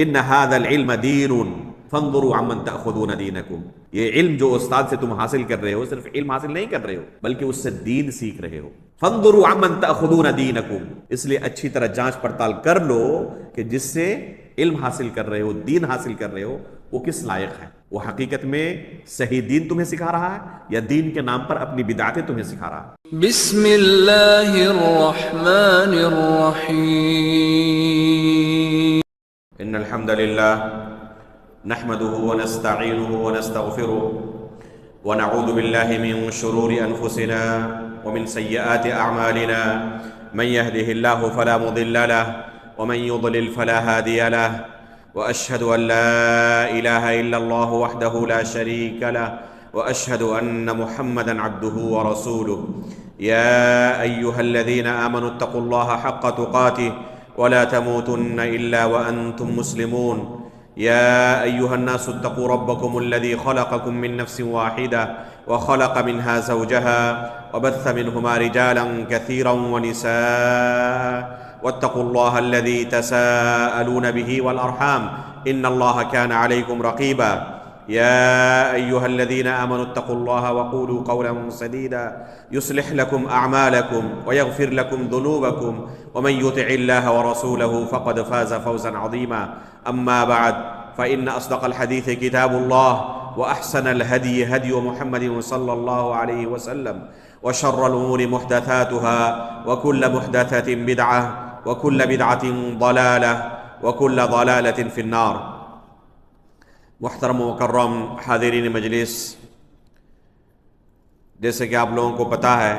ان ھذا العلم دین فانظروا عمن تأخذون دینکم، یہ علم جو استاد سے تم حاصل کر رہے ہو صرف علم حاصل نہیں کر رہے ہو بلکہ اس سے دین سیکھ رہے ہو۔ فانظروا عمن تأخذون دینکم، اس لیے اچھی طرح جانچ پڑتال کر لو کہ جس سے علم حاصل کر رہے ہو، دین حاصل کر رہے ہو، وہ کس لائق ہے، وہ حقیقت میں صحیح دین تمہیں سکھا رہا ہے یا دین کے نام پر اپنی بدعتیں تمہیں سکھا رہا ہے۔ بسم اللہ الرحمن الرحیم ان الحمد للہ نحمده ونستعینه ونستغفره ونعوذ باللہ من شرور انفسنا ومن سیئات اعمالنا من يهده الله فلا مضل له ومن يضلل فلا هادي له واشهد ان لا اله الا الله وحده لا شريك له واشهد ان محمدا عبده ورسوله يا ايها الذين امنوا اتقوا الله حق تقاته ولا تموتن الا وانتم مسلمون يا ايها الناس اتقوا ربكم الذي خلقكم من نفس واحده وخلق منها زوجها وبث منهما رجالا كثيرا ونساء واتقوا الله الذي تساءلون به والارحام ان الله كان عليكم رقيبا يا ايها الذين امنوا اتقوا الله وقولوا قولا سديدا يصلح لكم اعمالكم ويغفر لكم ذنوبكم ومن يطع الله ورسوله فقد فاز فوزا عظيما اما بعد فان اصدق الحديث كتاب الله واحسن الهدي هدي محمد صلى الله عليه وسلم وشر الامور محدثاتها وكل محدثة بدعة وكل بدعة ضلالة وكل ضلالة في النار۔ محترم و مکرم حاضرین مجلس، جیسے کہ آپ لوگوں کو پتہ ہے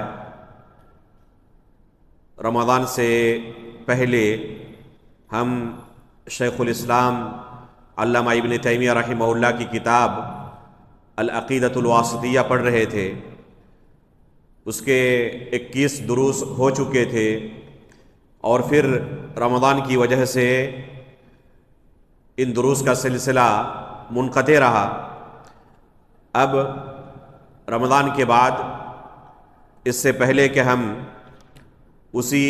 رمضان سے پہلے ہم شیخ الاسلام علامہ ابن تیمیہ رحمہ اللہ کی کتاب العقیدۃ الواسطیہ پڑھ رہے تھے۔ اس کے 21 دروس ہو چکے تھے اور پھر رمضان کی وجہ سے ان دروس کا سلسلہ منقطع رہا۔ اب رمضان کے بعد اس سے پہلے کہ ہم اسی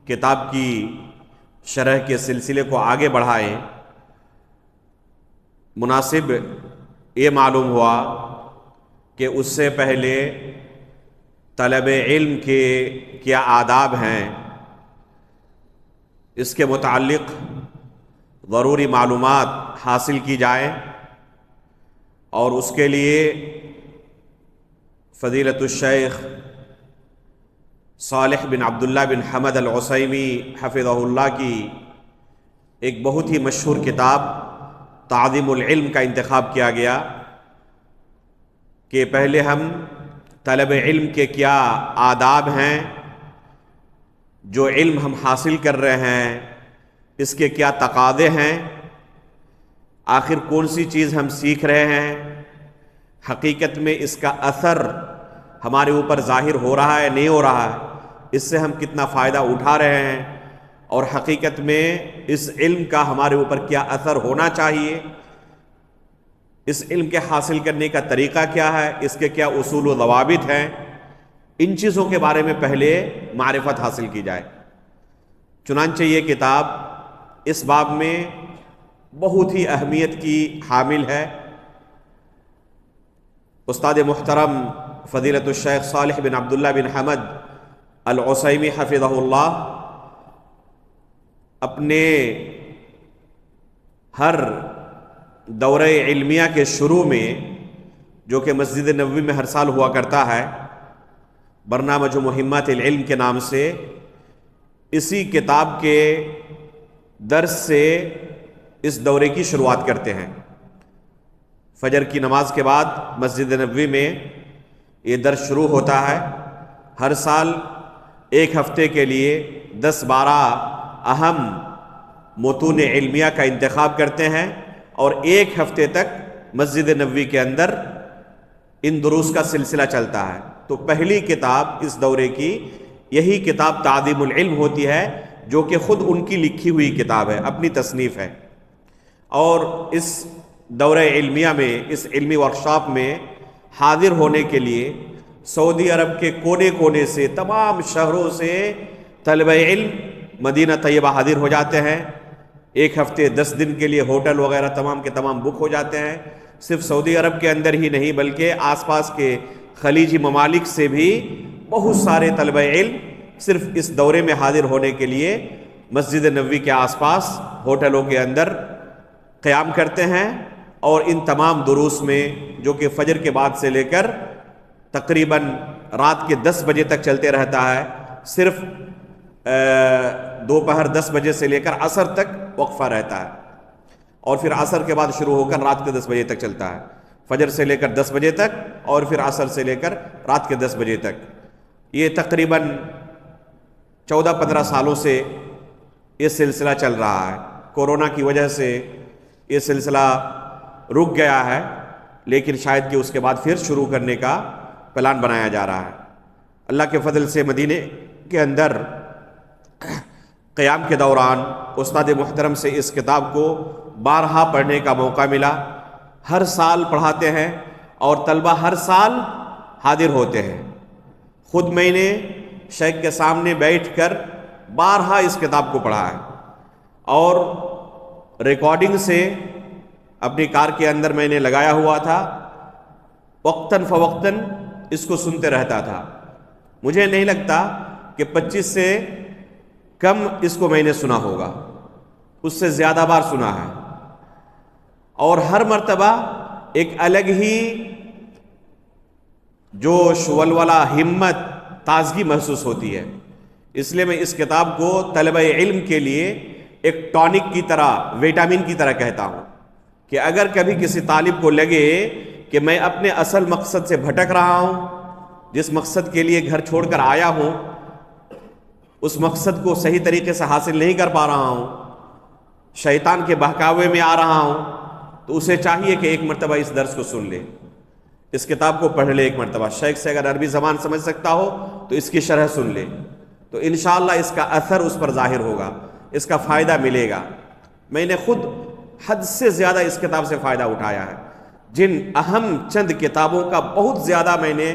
کتاب کی شرح کے سلسلے کو آگے بڑھائیں، مناسب یہ معلوم ہوا کہ اس سے پہلے طلب علم کے کیا آداب ہیں، اس کے متعلق ضروری معلومات حاصل کی جائے، اور اس کے لیے فضیلت الشیخ صالح بن عبداللہ بن حمد العثیمی حفظہ اللہ کی ایک بہت ہی مشہور کتاب تعظیم العلم کا انتخاب کیا گیا کہ پہلے ہم طلب علم کے کیا آداب ہیں، جو علم ہم حاصل کر رہے ہیں اس کے کیا تقاضے ہیں، آخر کون سی چیز ہم سیکھ رہے ہیں، حقیقت میں اس کا اثر ہمارے اوپر ظاہر ہو رہا ہے نہیں ہو رہا ہے، اس سے ہم کتنا فائدہ اٹھا رہے ہیں، اور حقیقت میں اس علم کا ہمارے اوپر کیا اثر ہونا چاہیے، اس علم کے حاصل کرنے کا طریقہ کیا ہے، اس کے کیا اصول و ضوابط ہیں، ان چیزوں کے بارے میں پہلے معرفت حاصل کی جائے۔ چنانچہ یہ کتاب اس باب میں بہت ہی اہمیت کی حامل ہے۔ استاد محترم فضیلت الشیخ صالح بن عبداللہ بن حمد العثیمی حفظہ اللہ اپنے ہر دورہ علمیہ کے شروع میں، جو کہ مسجد نبوی میں ہر سال ہوا کرتا ہے، برنامج مہمات العلم کے نام سے، اسی کتاب کے درس سے اس دورے کی شروعات کرتے ہیں۔ فجر کی نماز کے بعد مسجد نبوی میں یہ درس شروع ہوتا ہے۔ ہر سال ایک ہفتے کے لیے 10-12 اہم متون علمیہ کا انتخاب کرتے ہیں، اور ایک ہفتے تک مسجد نبوی کے اندر ان دروس کا سلسلہ چلتا ہے۔ تو پہلی کتاب اس دورے کی یہی کتاب تعظیم العلم ہوتی ہے، جو کہ خود ان کی لکھی ہوئی کتاب ہے، اپنی تصنیف ہے۔ اور اس دورہ علمیہ میں، اس علمی ورکشاپ میں حاضر ہونے کے لیے سعودی عرب کے کونے کونے سے، تمام شہروں سے طلبہ علم مدینہ طیبہ حاضر ہو جاتے ہیں۔ ایک ہفتے 10 دن کے لیے ہوٹل وغیرہ تمام کے تمام بک ہو جاتے ہیں. صرف سعودی عرب کے اندر ہی نہیں بلکہ آس پاس کے خلیجی ممالک سے بھی بہت سارے طلبہ علم صرف اس دورے میں حاضر ہونے کے لیے مسجد نبوی کے آس پاس ہوٹلوں کے اندر قیام کرتے ہیں. اور ان تمام دروس میں جو کہ فجر کے بعد سے لے کر تقریباً رات کے 10 بجے تک چلتے رہتا ہے، صرف دوپہر 10 بجے سے لے کر عصر تک وقفہ رہتا ہے، اور پھر عصر کے بعد شروع ہو کر رات کے 10 بجے تک چلتا ہے. فجر سے لے کر 10 بجے تک اور پھر عصر سے لے کر رات کے 10 بجے تک. یہ تقریباً 14-15 سالوں سے یہ سلسلہ چل رہا ہے. کورونا کی وجہ سے یہ سلسلہ رک گیا ہے، لیکن شاید کہ اس کے بعد پھر شروع کرنے کا پلان بنایا جا رہا ہے. اللہ کے فضل سے مدینے کے اندر قیام کے دوران استاد محترم سے اس کتاب کو بارہا پڑھنے کا موقع ملا. ہر سال پڑھاتے ہیں اور طلبہ ہر سال حاضر ہوتے ہیں. خود میں نے شیخ کے سامنے بیٹھ کر بارہا اس کتاب کو پڑھا ہے، اور ریکارڈنگ سے اپنی کار کے اندر میں نے لگایا ہوا تھا. وقتاً فوقتاً اس کو سنتے رہتا تھا. مجھے نہیں لگتا کہ 25 سے کم اس کو میں نے سنا ہوگا، اس سے زیادہ بار سنا ہے. اور ہر مرتبہ ایک الگ ہی جوش ولولہ، ہمت، تازگی محسوس ہوتی ہے. اس لیے میں اس کتاب کو طلبہ علم کے لیے ایک ٹونک کی طرح، وٹامن کی طرح کہتا ہوں کہ اگر کبھی کسی طالب کو لگے کہ میں اپنے اصل مقصد سے بھٹک رہا ہوں، جس مقصد کے لیے گھر چھوڑ کر آیا ہوں اس مقصد کو صحیح طریقے سے حاصل نہیں کر پا رہا ہوں، شیطان کے بہکاوے میں آ رہا ہوں، تو اسے چاہیے کہ ایک مرتبہ اس درس کو سن لے، اس کتاب کو پڑھ لے ایک مرتبہ. شیخ سے اگر عربی زبان سمجھ سکتا ہو تو اس کی شرح سن لے، تو انشاءاللہ اس کا اثر اس پر ظاہر ہوگا، اس کا فائدہ ملے گا. میں نے خود حد سے زیادہ اس کتاب سے فائدہ اٹھایا ہے. جن اہم چند کتابوں کا بہت زیادہ میں نے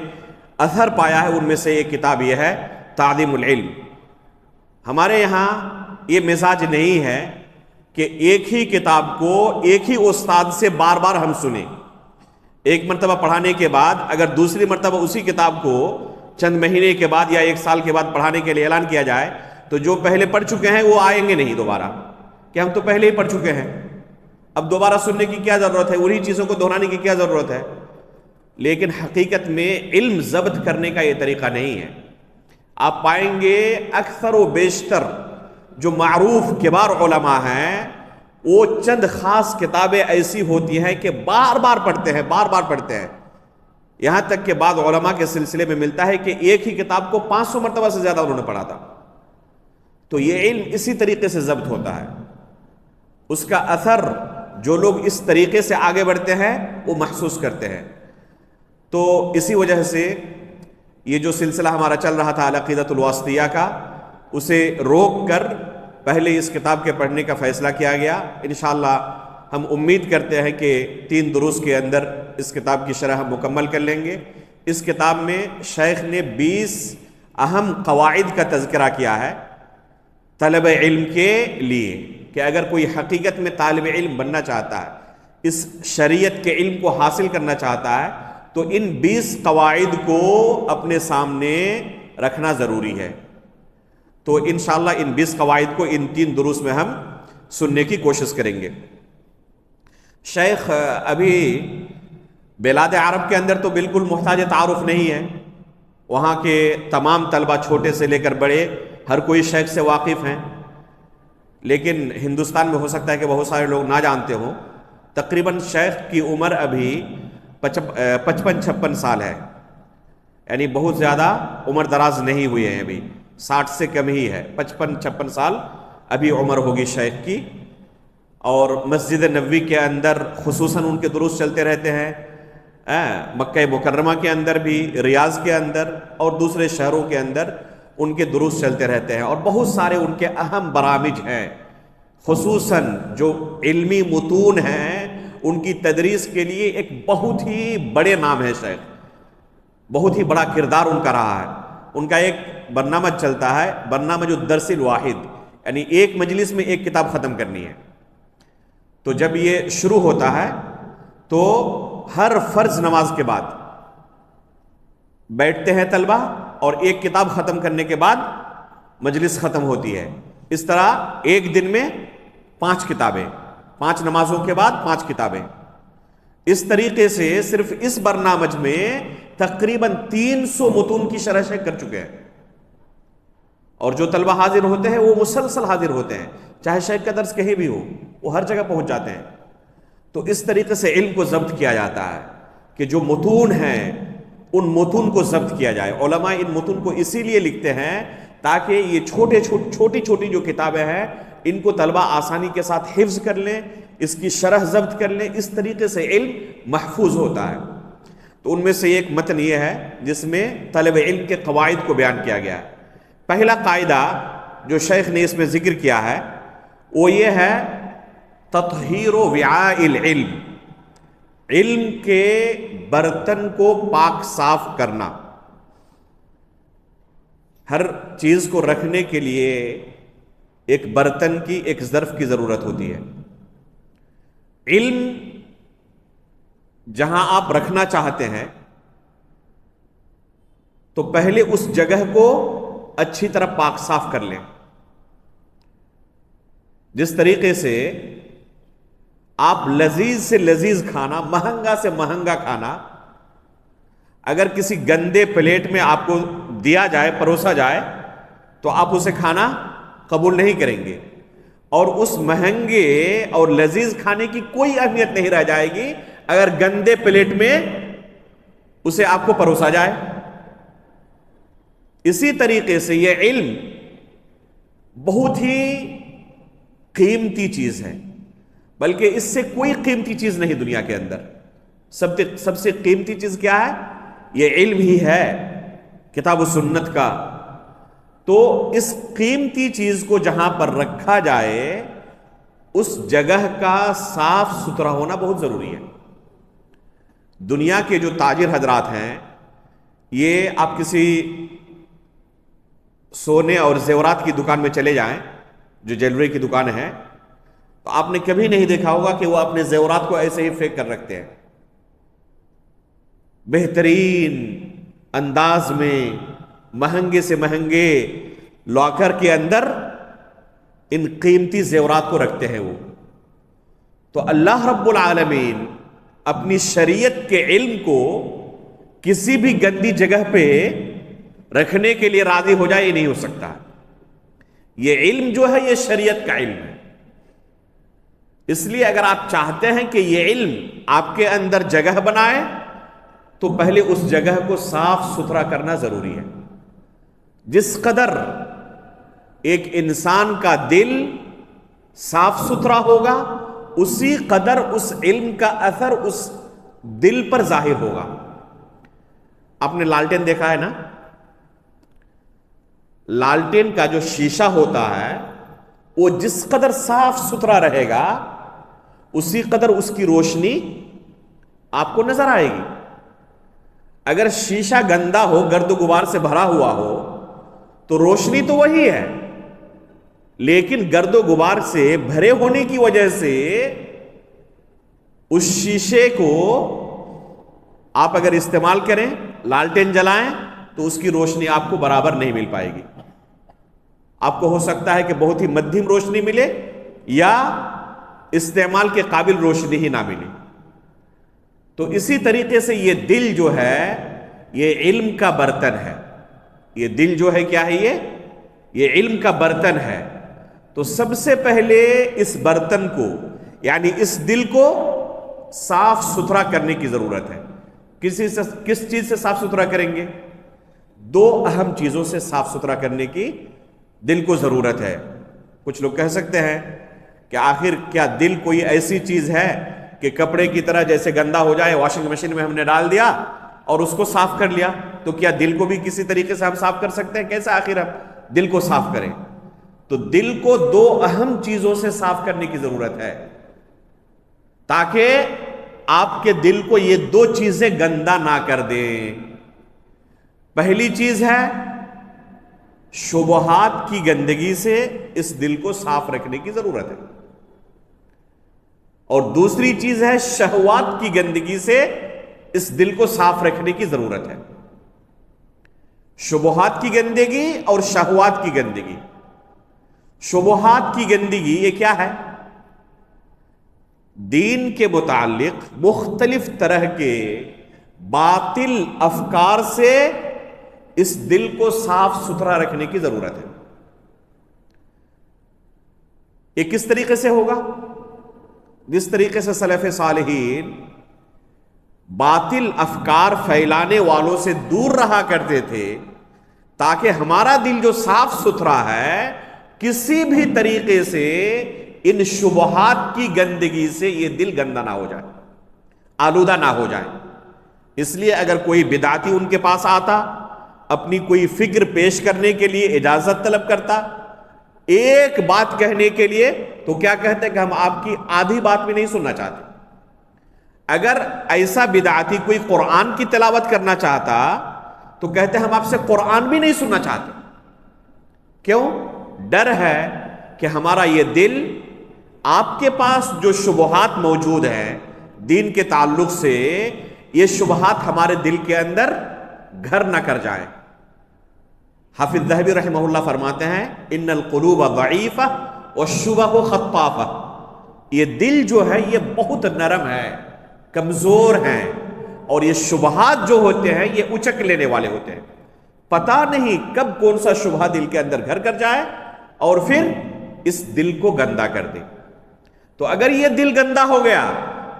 اثر پایا ہے ان میں سے ایک کتاب یہ ہے تعلیم العلم. ہمارے یہاں یہ مزاج نہیں ہے کہ ایک ہی کتاب کو ایک ہی استاد سے بار بار ہم سنیں. ایک مرتبہ پڑھانے کے بعد اگر دوسری مرتبہ اسی کتاب کو چند مہینے کے بعد یا 1 سال کے بعد پڑھانے کے لیے اعلان کیا جائے تو جو پہلے پڑھ چکے ہیں وہ آئیں گے نہیں دوبارہ، کہ ہم تو پہلے ہی پڑھ چکے ہیں، اب دوبارہ سننے کی کیا ضرورت ہے، انہی چیزوں کو دہرانے کی کیا ضرورت ہے. لیکن حقیقت میں علم ضبط کرنے کا یہ طریقہ نہیں ہے. آپ پائیں گے اکثر و بیشتر جو معروف کبار علماء ہیں وہ چند خاص کتابیں ایسی ہوتی ہیں کہ بار بار پڑھتے ہیں، بار بار پڑھتے ہیں. یہاں تک کہ بعض علماء کے سلسلے میں ملتا ہے کہ ایک ہی کتاب کو 500 مرتبہ سے زیادہ انہوں نے پڑھا تھا. تو یہ علم اسی طریقے سے ضبط ہوتا ہے. اس کا اثر جو لوگ اس طریقے سے آگے بڑھتے ہیں وہ محسوس کرتے ہیں. تو اسی وجہ سے یہ جو سلسلہ ہمارا چل رہا تھا العقیدۃ الواسطیہ کا، اسے روک کر پہلے اس کتاب کے پڑھنے کا فیصلہ کیا گیا. انشاءاللہ ہم امید کرتے ہیں کہ 3 دروس کے اندر اس کتاب کی شرح ہم مکمل کر لیں گے. اس کتاب میں شیخ نے 20 اہم قواعد کا تذکرہ کیا ہے طلب علم کے لیے، کہ اگر کوئی حقیقت میں طالب علم بننا چاہتا ہے، اس شریعت کے علم کو حاصل کرنا چاہتا ہے، تو ان 20 قواعد کو اپنے سامنے رکھنا ضروری ہے. تو انشاءاللہ ان 20 قواعد کو ان 3 دروس میں ہم سننے کی کوشش کریں گے. شیخ ابھی بلاد عرب کے اندر تو بالکل محتاج تعارف نہیں ہے، وہاں کے تمام طلبہ چھوٹے سے لے کر بڑے ہر کوئی شیخ سے واقف ہیں. لیکن ہندوستان میں ہو سکتا ہے کہ بہت سارے لوگ نہ جانتے ہوں. تقریباً شیخ کی عمر ابھی 55-56 سال ہے، یعنی بہت زیادہ عمر دراز نہیں ہوئی ہے، ابھی 60 سے کم ہی ہے. 55-56 سال ابھی عمر ہوگی شیخ کی. اور مسجد نبوی کے اندر خصوصاً ان کے دروس چلتے رہتے ہیں، مکہ مکرمہ کے اندر بھی، ریاض کے اندر اور دوسرے شہروں کے اندر ان کے دروس چلتے رہتے ہیں. اور بہت سارے ان کے اہم برامج ہیں، خصوصاً جو علمی متون ہیں ان کی تدریس کے لیے ایک بہت ہی بڑے نام ہے شیخ، بہت ہی بڑا کردار ان کا رہا ہے. ان کا ایک برنامج چلتا ہے، برنامج الدرس الواحد، یعنی ایک مجلس میں ایک کتاب ختم کرنی ہے. تو جب یہ شروع ہوتا ہے تو ہر فرض نماز کے بعد بیٹھتے ہیں طلبہ اور ایک کتاب ختم کرنے کے بعد مجلس ختم ہوتی ہے. اس طرح ایک دن میں 5 کتابیں، 5 نمازوں کے بعد 5 کتابیں. اس طریقے سے صرف اس برنامج میں تقریباً 300 متون کی شرح کر چکے ہیں. اور جو طلبہ حاضر ہوتے ہیں وہ مسلسل حاضر ہوتے ہیں، چاہے شیخ کا درس کہیں بھی ہو، وہ ہر جگہ پہنچ جاتے ہیں. تو اس طریقے سے علم کو ضبط کیا جاتا ہے کہ جو متون ہیں ان متون کو ضبط کیا جائے. علماء ان متون کو اسی لیے لکھتے ہیں تاکہ یہ چھوٹی چھوٹی جو کتابیں ہیں ان کو طلبہ آسانی کے ساتھ حفظ کر لیں، اس کی شرح ضبط کر لیں. اس طریقے سے علم محفوظ ہوتا ہے. تو ان میں سے ایک متن یہ ہے جس میں طلب علم کے قواعد کو بیان کیا گیا ہے. پہلا قاعدہ جو شیخ نے اس میں ذکر کیا ہے وہ یہ ہے تطہیر وعاء العلم، علم کے برتن کو پاک صاف کرنا. ہر چیز کو رکھنے کے لیے ایک برتن کی، ایک ظرف کی ضرورت ہوتی ہے. علم جہاں آپ رکھنا چاہتے ہیں تو پہلے اس جگہ کو اچھی طرح پاک صاف کر لیں. جس طریقے سے آپ لذیذ سے لذیذ کھانا، مہنگا سے مہنگا کھانا اگر کسی گندے پلیٹ میں آپ کو دیا جائے، پروسا جائے، تو آپ اسے کھانا قبول نہیں کریں گے، اور اس مہنگے اور لذیذ کھانے کی کوئی اہمیت نہیں رہ جائے گی اگر گندے پلیٹ میں اسے آپ کو پروسا جائے. اسی طریقے سے یہ علم بہت ہی قیمتی چیز ہے، بلکہ اس سے کوئی قیمتی چیز نہیں دنیا کے اندر. سب سے قیمتی چیز کیا ہے؟ یہ علم ہی ہے، کتاب و سنت کا. تو اس قیمتی چیز کو جہاں پر رکھا جائے اس جگہ کا صاف ستھرا ہونا بہت ضروری ہے. دنیا کے جو تاجر حضرات ہیں، یہ آپ کسی سونے اور زیورات کی دکان میں چلے جائیں، جو جیولری کی دکان ہے، تو آپ نے کبھی نہیں دیکھا ہوگا کہ وہ اپنے زیورات کو ایسے ہی پھینک کر رکھتے ہیں. بہترین انداز میں مہنگے سے مہنگے لاکر کے اندر ان قیمتی زیورات کو رکھتے ہیں وہ. تو اللہ رب العالمین اپنی شریعت کے علم کو کسی بھی گندی جگہ پہ رکھنے کے لیے راضی ہو جائے، یہ نہیں ہو سکتا. یہ علم جو ہے یہ شریعت کا علم ہے. اس لیے اگر آپ چاہتے ہیں کہ یہ علم آپ کے اندر جگہ بنائے تو پہلے اس جگہ کو صاف ستھرا کرنا ضروری ہے. جس قدر ایک انسان کا دل صاف ستھرا ہوگا اسی قدر اس علم کا اثر اس دل پر ظاہر ہوگا. آپ نے لالٹین دیکھا ہے نا؟ لالٹین کا جو شیشہ ہوتا ہے وہ جس قدر صاف ستھرا رہے گا اسی قدر اس کی روشنی آپ کو نظر آئے گی. اگر شیشہ گندا ہو، گرد و غبار سے بھرا ہوا ہو تو روشنی تو وہی ہے، لیکن گرد و غبار سے بھرے ہونے کی وجہ سے اس شیشے کو آپ اگر استعمال کریں، لالٹین جلائیں، تو اس کی روشنی آپ کو برابر نہیں مل پائے گی. آپ کو ہو سکتا ہے کہ بہت ہی مدھم روشنی ملے یا استعمال کے قابل روشنی ہی نہ ملے. تو اسی طریقے سے یہ دل جو ہے یہ علم کا برتن ہے. یہ دل جو ہے کیا ہے؟ یہ علم کا برتن ہے. تو سب سے پہلے اس برتن کو، یعنی اس دل کو صاف ستھرا کرنے کی ضرورت ہے. کس چیز سے صاف ستھرا کریں گے؟ 2 اہم چیزوں سے صاف ستھرا کرنے کی دل کو ضرورت ہے. کچھ لوگ کہہ سکتے ہیں کہ آخر کیا دل کوئی ایسی چیز ہے کہ کپڑے کی طرح جیسے گندا ہو جائے واشنگ مشین میں ہم نے ڈال دیا اور اس کو صاف کر لیا، تو کیا دل کو بھی کسی طریقے سے ہم صاف کر سکتے ہیں؟ کیسے آخر ہم دل کو صاف کریں؟ تو دل کو 2 اہم چیزوں سے صاف کرنے کی ضرورت ہے تاکہ آپ کے دل کو یہ 2 چیزیں گندا نہ کر دیں. پہلی چیز ہے شبہات کی گندگی سے اس دل کو صاف رکھنے کی ضرورت ہے. اور دوسری چیز ہے شہوات کی گندگی سے اس دل کو صاف رکھنے کی ضرورت ہے. شبہات کی گندگی اور شہوات کی گندگی. شبہات کی گندگی یہ کیا ہے؟ دین کے متعلق مختلف طرح کے باطل افکار سے اس دل کو صاف ستھرا رکھنے کی ضرورت ہے. یہ کس طریقے سے ہوگا؟ جس طریقے سے سلف صالحین باطل افکار پھیلانے والوں سے دور رہا کرتے تھے تاکہ ہمارا دل جو صاف ستھرا ہے کسی بھی طریقے سے ان شبہات کی گندگی سے یہ دل گندا نہ ہو جائے، آلودہ نہ ہو جائے. اس لیے اگر کوئی بدعتی ان کے پاس آتا، اپنی کوئی فکر پیش کرنے کے لیے اجازت طلب کرتا، ایک بات کہنے کے لیے، تو کیا کہتے کہ ہم آپ کی آدھی بات بھی نہیں سننا چاہتے. اگر ایسا بدعتی کوئی قرآن کی تلاوت کرنا چاہتا تو کہتے ہم آپ سے قرآن بھی نہیں سننا چاہتے. کیوں؟ ڈر ہے کہ ہمارا یہ دل آپ کے پاس جو شبہات موجود ہیں دین کے تعلق سے، یہ شبہات ہمارے دل کے اندر گھر نہ کر جائیں. حافظ ذہبی رحمہ اللہ فرماتے ہیں ان القلوب ضعیفہ والشبہ خطافہ. یہ دل جو ہے یہ بہت نرم ہے، کمزور ہیں، اور یہ شبہات جو ہوتے ہیں یہ اچک لینے والے ہوتے ہیں. پتہ نہیں کب کون سا شبہ دل کے اندر گھر کر جائے اور پھر اس دل کو گندا کر دے. تو اگر یہ دل گندا ہو گیا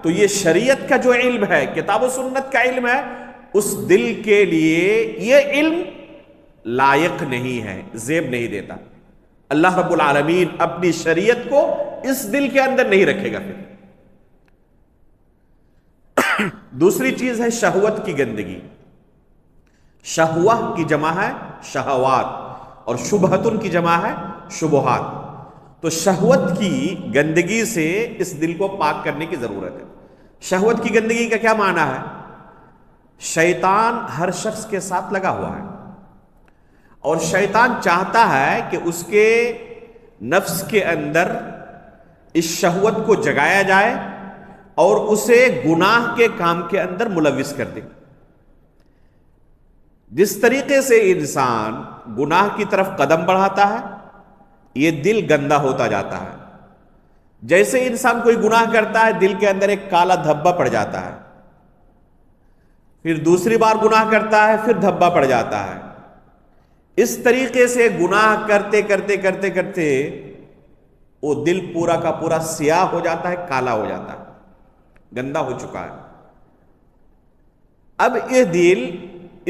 تو یہ شریعت کا جو علم ہے، کتاب و سنت کا علم ہے، اس دل کے لیے یہ علم لائق نہیں ہے، زیب نہیں دیتا. اللہ رب العالمین اپنی شریعت کو اس دل کے اندر نہیں رکھے گا. پھر دوسری چیز ہے شہوت کی گندگی. شہوہ کی جمع ہے شہوات اور شبہتن کی جمع ہے شبہات. تو شہوت کی گندگی سے اس دل کو پاک کرنے کی ضرورت ہے. شہوت کی گندگی کا کیا معنی ہے؟ شیطان ہر شخص کے ساتھ لگا ہوا ہے اور شیطان چاہتا ہے کہ اس کے نفس کے اندر اس شہوت کو جگایا جائے اور اسے گناہ کے کام کے اندر ملوث کر دے. جس طریقے سے انسان گناہ کی طرف قدم بڑھاتا ہے یہ دل گندا ہوتا جاتا ہے. جیسے انسان کوئی گناہ کرتا ہے دل کے اندر ایک کالا دھبا پڑ جاتا ہے، پھر دوسری بار گناہ کرتا ہے پھر دھبا پڑ جاتا ہے. اس طریقے سے گناہ کرتے کرتے کرتے کرتے وہ دل پورا کا پورا سیاہ ہو جاتا ہے، کالا ہو جاتا ہے، گندا ہو چکا ہے. اب یہ دل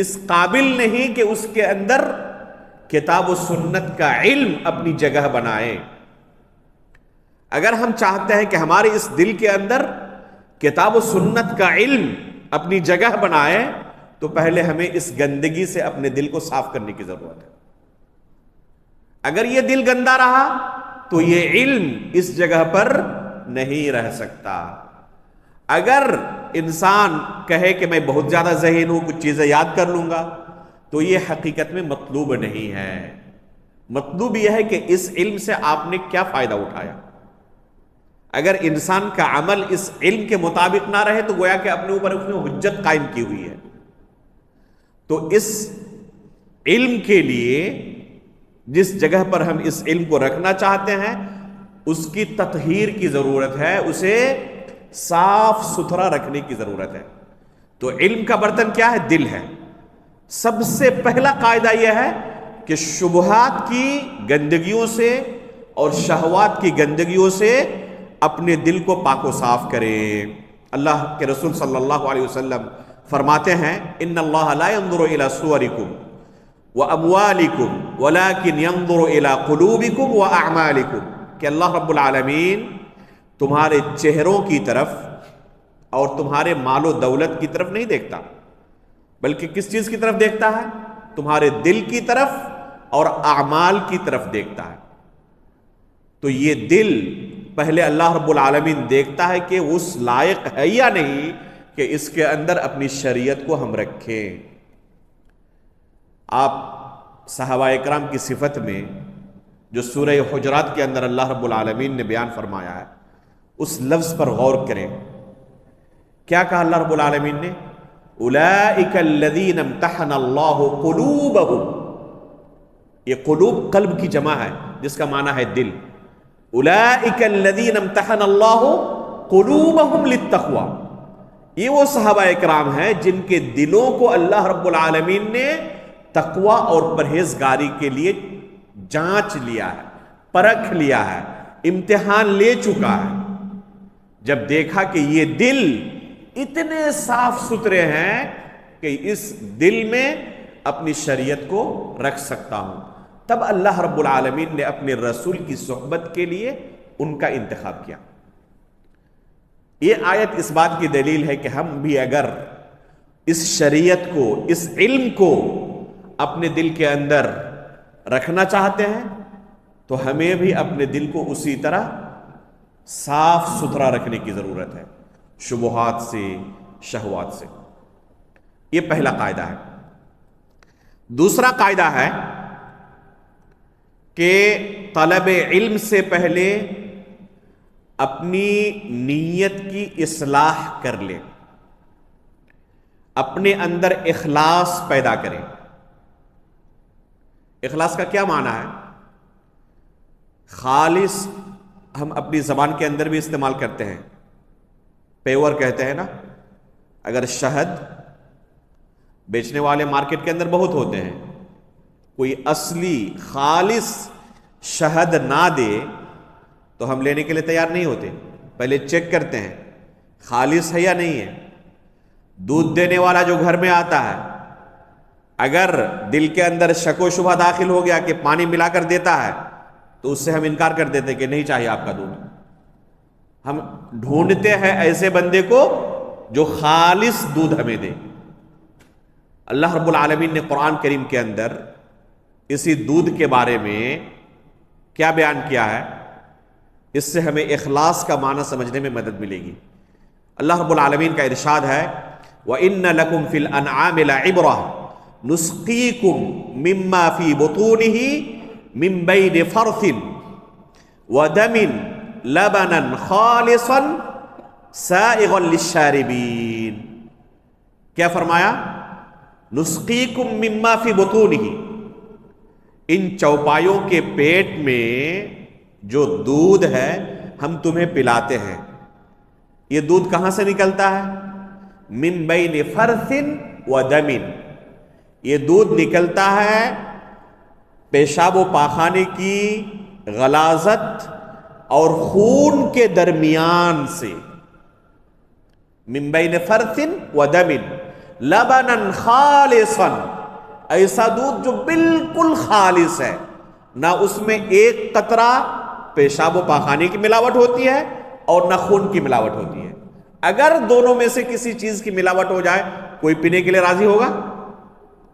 اس قابل نہیں کہ اس کے اندر کتاب و سنت کا علم اپنی جگہ بنائے. اگر ہم چاہتے ہیں کہ ہمارے اس دل کے اندر کتاب و سنت کا علم اپنی جگہ بنائے تو پہلے ہمیں اس گندگی سے اپنے دل کو صاف کرنے کی ضرورت ہے. اگر یہ دل گندا رہا تو یہ علم اس جگہ پر نہیں رہ سکتا. اگر انسان کہے کہ میں بہت زیادہ ذہین ہوں، کچھ چیزیں یاد کر لوں گا، تو یہ حقیقت میں مطلوب نہیں ہے. مطلوب یہ ہے کہ اس علم سے آپ نے کیا فائدہ اٹھایا. اگر انسان کا عمل اس علم کے مطابق نہ رہے تو گویا کہ اپنے اوپر اس نے حجت قائم کی ہوئی ہے. تو اس علم کے لیے جس جگہ پر ہم اس علم کو رکھنا چاہتے ہیں اس کی تطہیر کی ضرورت ہے، اسے صاف ستھرا رکھنے کی ضرورت ہے. تو علم کا برتن کیا ہے؟ دل ہے. سب سے پہلا قاعدہ یہ ہے کہ شبہات کی گندگیوں سے اور شہوات کی گندگیوں سے اپنے دل کو پاک و صاف کریں. اللہ کے رسول صلی اللہ علیہ وسلم فرماتے ہیں ان اللہ لا ينظر الى صورکم واموالکم ولكن ينظر الى قلوبکم واعمالکم، کہ اللہ رب العالمین تمہارے چہروں کی طرف اور تمہارے مال و دولت کی طرف نہیں دیکھتا، بلکہ کس چیز کی طرف دیکھتا ہے؟ تمہارے دل کی طرف اور اعمال کی طرف دیکھتا ہے. تو یہ دل پہلے اللہ رب العالمین دیکھتا ہے کہ اس لائق ہے یا نہیں کہ اس کے اندر اپنی شریعت کو ہم رکھیں. آپ صحابہ اکرام کی صفت میں جو سورہ حجرات کے اندر اللہ رب العالمین نے بیان فرمایا ہے اس لفظ پر غور کریں. کیا کہا اللہ رب العالمین نے؟ اولئک الذین امتحن اللہ قلوبہم. یہ قلوب قلب کی جمع ہے جس کا معنی ہے دل. اولئک الذین امتحن اللہ قلوبہم للتقوی. یہ وہ صحابہ اکرام ہیں جن کے دلوں کو اللہ رب العالمین نے تقوی اور پرہیزگاری کے لیے جانچ لیا ہے، پرکھ لیا ہے، امتحان لے چکا ہے. جب دیکھا کہ یہ دل اتنے صاف ستھرے ہیں کہ اس دل میں اپنی شریعت کو رکھ سکتا ہوں، تب اللہ رب العالمین نے اپنے رسول کی صحبت کے لیے ان کا انتخاب کیا. یہ آیت اس بات کی دلیل ہے کہ ہم بھی اگر اس شریعت کو، اس علم کو اپنے دل کے اندر رکھنا چاہتے ہیں تو ہمیں بھی اپنے دل کو اسی طرح صاف ستھرا رکھنے کی ضرورت ہے، شبہات سے، شہوات سے. یہ پہلا قاعدہ ہے. دوسرا قاعدہ ہے کہ طلب علم سے پہلے اپنی نیت کی اصلاح کر لیں، اپنے اندر اخلاص پیدا کریں. اخلاص کا کیا معنی ہے؟ خالص ہم اپنی زبان کے اندر بھی استعمال کرتے ہیں، پیور کہتے ہیں نا. اگر شہد بیچنے والے مارکیٹ کے اندر بہت ہوتے ہیں، کوئی اصلی خالص شہد نہ دے تو ہم لینے کے لیے تیار نہیں ہوتے. پہلے چیک کرتے ہیں خالص ہے یا نہیں ہے. دودھ دینے والا جو گھر میں آتا ہے، اگر دل کے اندر شک و شبہ داخل ہو گیا کہ پانی ملا کر دیتا ہے تو اس سے ہم انکار کر دیتے کہ نہیں چاہیے آپ کا دودھ. ہم ڈھونڈتے ہیں ایسے بندے کو جو خالص دودھ ہمیں دے. اللہ رب العالمین نے قرآن کریم کے اندر اسی دودھ کے بارے میں کیا بیان کیا ہے؟ اس سے ہمیں اخلاص کا معنی سمجھنے میں مدد ملے گی. اللہ رب العالمین کا ارشاد ہے وَإِنَّ لَكُمْ فِي الْأَنْعَامِ لَعِبْرَةً نُسْقِيكُم مِّمَّا فِي بُطُونِهِ مِن بَيْنِ فَرْثٍ وَدَمٍ لَبَنًا خَالِصًا سَائِغًا لِلشَّارِبِينَ. کیا فرمایا؟ نُسْقِيكُم مِّمَّا فِي بُطُونِهِ. ان چوپایوں کے پیٹ میں جو دودھ ہے ہم تمہیں پلاتے ہیں. یہ دودھ کہاں سے نکلتا ہے؟ من بین فرث و دم. یہ دودھ نکلتا ہے پیشاب و پاخانے کی غلاظت اور خون کے درمیان سے. من بین فرث و دم لبنا خالصا. ایسا دودھ جو بالکل خالص ہے، نہ اس میں ایک قطرہ پیشاب و پاخانے کی ملاوٹ ہوتی ہے اور نہ خون کی ملاوٹ ہوتی ہے. اگر دونوں میں سے کسی چیز کی ملاوٹ ہو جائے کوئی پینے کے لیے راضی ہوگا؟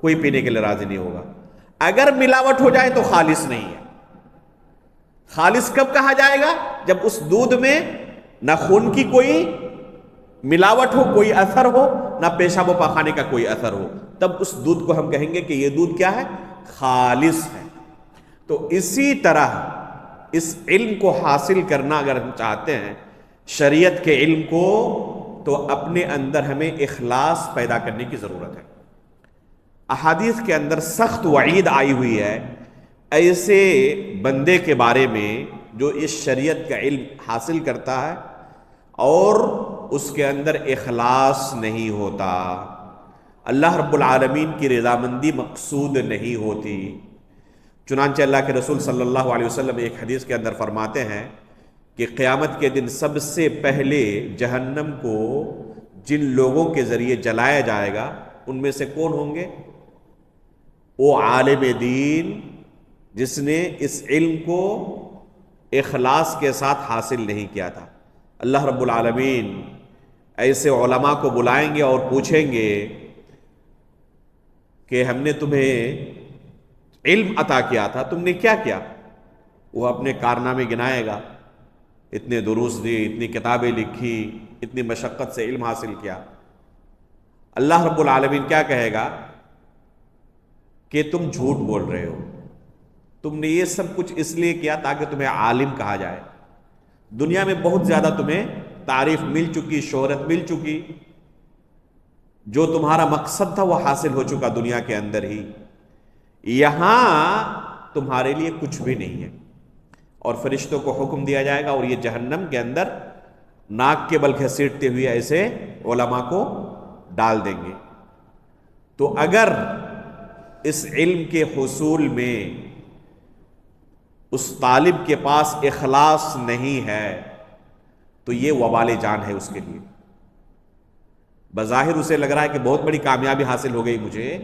کوئی پینے کے لیے راضی نہیں ہوگا. اگر ملاوٹ ہو جائے تو خالص نہیں ہے. خالص کب کہا جائے گا؟ جب اس دودھ میں نہ خون کی کوئی ملاوٹ ہو، کوئی اثر ہو، نہ پیشاب و پاخانے کا کوئی اثر ہو، تب اس دودھ کو ہم کہیں گے کہ یہ دودھ کیا ہے؟ خالص ہے. تو اسی طرح اس علم کو حاصل کرنا اگر ہم چاہتے ہیں، شریعت کے علم کو، تو اپنے اندر ہمیں اخلاص پیدا کرنے کی ضرورت ہے. احادیث کے اندر سخت وعید آئی ہوئی ہے ایسے بندے کے بارے میں جو اس شریعت کا علم حاصل کرتا ہے اور اس کے اندر اخلاص نہیں ہوتا، اللہ رب العالمین کی رضامندی مقصود نہیں ہوتی. چنانچہ اللہ کے رسول صلی اللہ علیہ وسلم ایک حدیث کے اندر فرماتے ہیں کہ قیامت کے دن سب سے پہلے جہنم کو جن لوگوں کے ذریعے جلایا جائے گا ان میں سے کون ہوں گے؟ وہ عالم دین جس نے اس علم کو اخلاص کے ساتھ حاصل نہیں کیا تھا. اللہ رب العالمین ایسے علماء کو بلائیں گے اور پوچھیں گے کہ ہم نے تمہیں علم عطا کیا تھا، تم نے کیا کیا؟ وہ اپنے کارنامے گنائے گا، اتنے دروس دی، اتنی کتابیں لکھی، اتنی مشقت سے علم حاصل کیا. اللہ رب العالمین کیا کہے گا کہ تم جھوٹ بول رہے ہو، تم نے یہ سب کچھ اس لیے کیا تاکہ تمہیں عالم کہا جائے، دنیا میں بہت زیادہ تمہیں تعریف مل چکی، شہرت مل چکی، جو تمہارا مقصد تھا وہ حاصل ہو چکا دنیا کے اندر ہی، یہاں تمہارے لیے کچھ بھی نہیں ہے۔ اور فرشتوں کو حکم دیا جائے گا اور یہ جہنم کے اندر ناک کے بل گھسیٹتے ہوئے ایسے علماء کو ڈال دیں گے۔ تو اگر اس علم کے حصول میں اس طالب کے پاس اخلاص نہیں ہے تو یہ وبال جان ہے اس کے لیے۔ بظاہر اسے لگ رہا ہے کہ بہت بڑی کامیابی حاصل ہو گئی مجھے،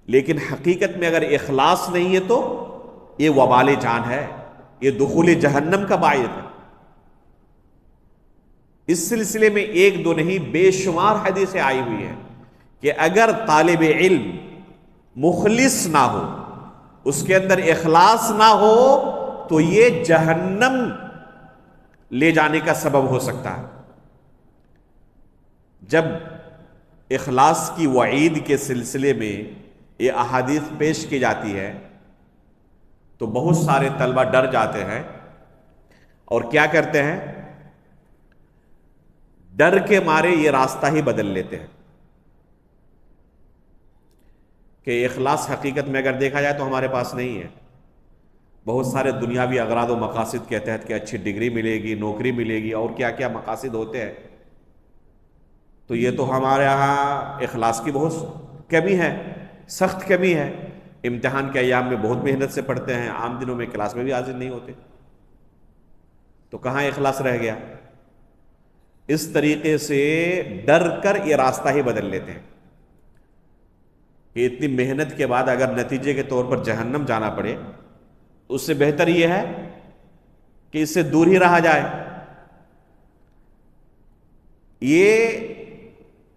لیکن حقیقت میں اگر اخلاص نہیں ہے تو یہ وبال جان ہے، یہ دخول جہنم کا باعث ہے۔ اس سلسلے میں ایک دو نہیں بے شمار حدیثیں آئی ہوئی ہیں کہ اگر طالب علم مخلص نہ ہو، اس کے اندر اخلاص نہ ہو، تو یہ جہنم لے جانے کا سبب ہو سکتا ہے۔ جب اخلاص کی وعید کے سلسلے میں یہ احادیث پیش کی جاتی ہے تو بہت سارے طلبہ ڈر جاتے ہیں اور کیا کرتے ہیں، ڈر کے مارے یہ راستہ ہی بدل لیتے ہیں کہ اخلاص حقیقت میں اگر دیکھا جائے تو ہمارے پاس نہیں ہے۔ بہت سارے دنیاوی اغراض و مقاصد کے تحت کہ اچھی ڈگری ملے گی، نوکری ملے گی، اور کیا کیا مقاصد ہوتے ہیں، تو یہ تو ہمارے ہاں اخلاص کی بہت کمی ہے، سخت کمی ہے۔ امتحان کے ایام میں بہت محنت سے پڑھتے ہیں، عام دنوں میں کلاس میں بھی حاضر نہیں ہوتے، تو کہاں اخلاص رہ گیا؟ اس طریقے سے ڈر کر یہ راستہ ہی بدل لیتے ہیں کہ اتنی محنت کے بعد اگر نتیجے کے طور پر جہنم جانا پڑے، اس سے بہتر یہ ہے کہ اس سے دور ہی رہا جائے۔ یہ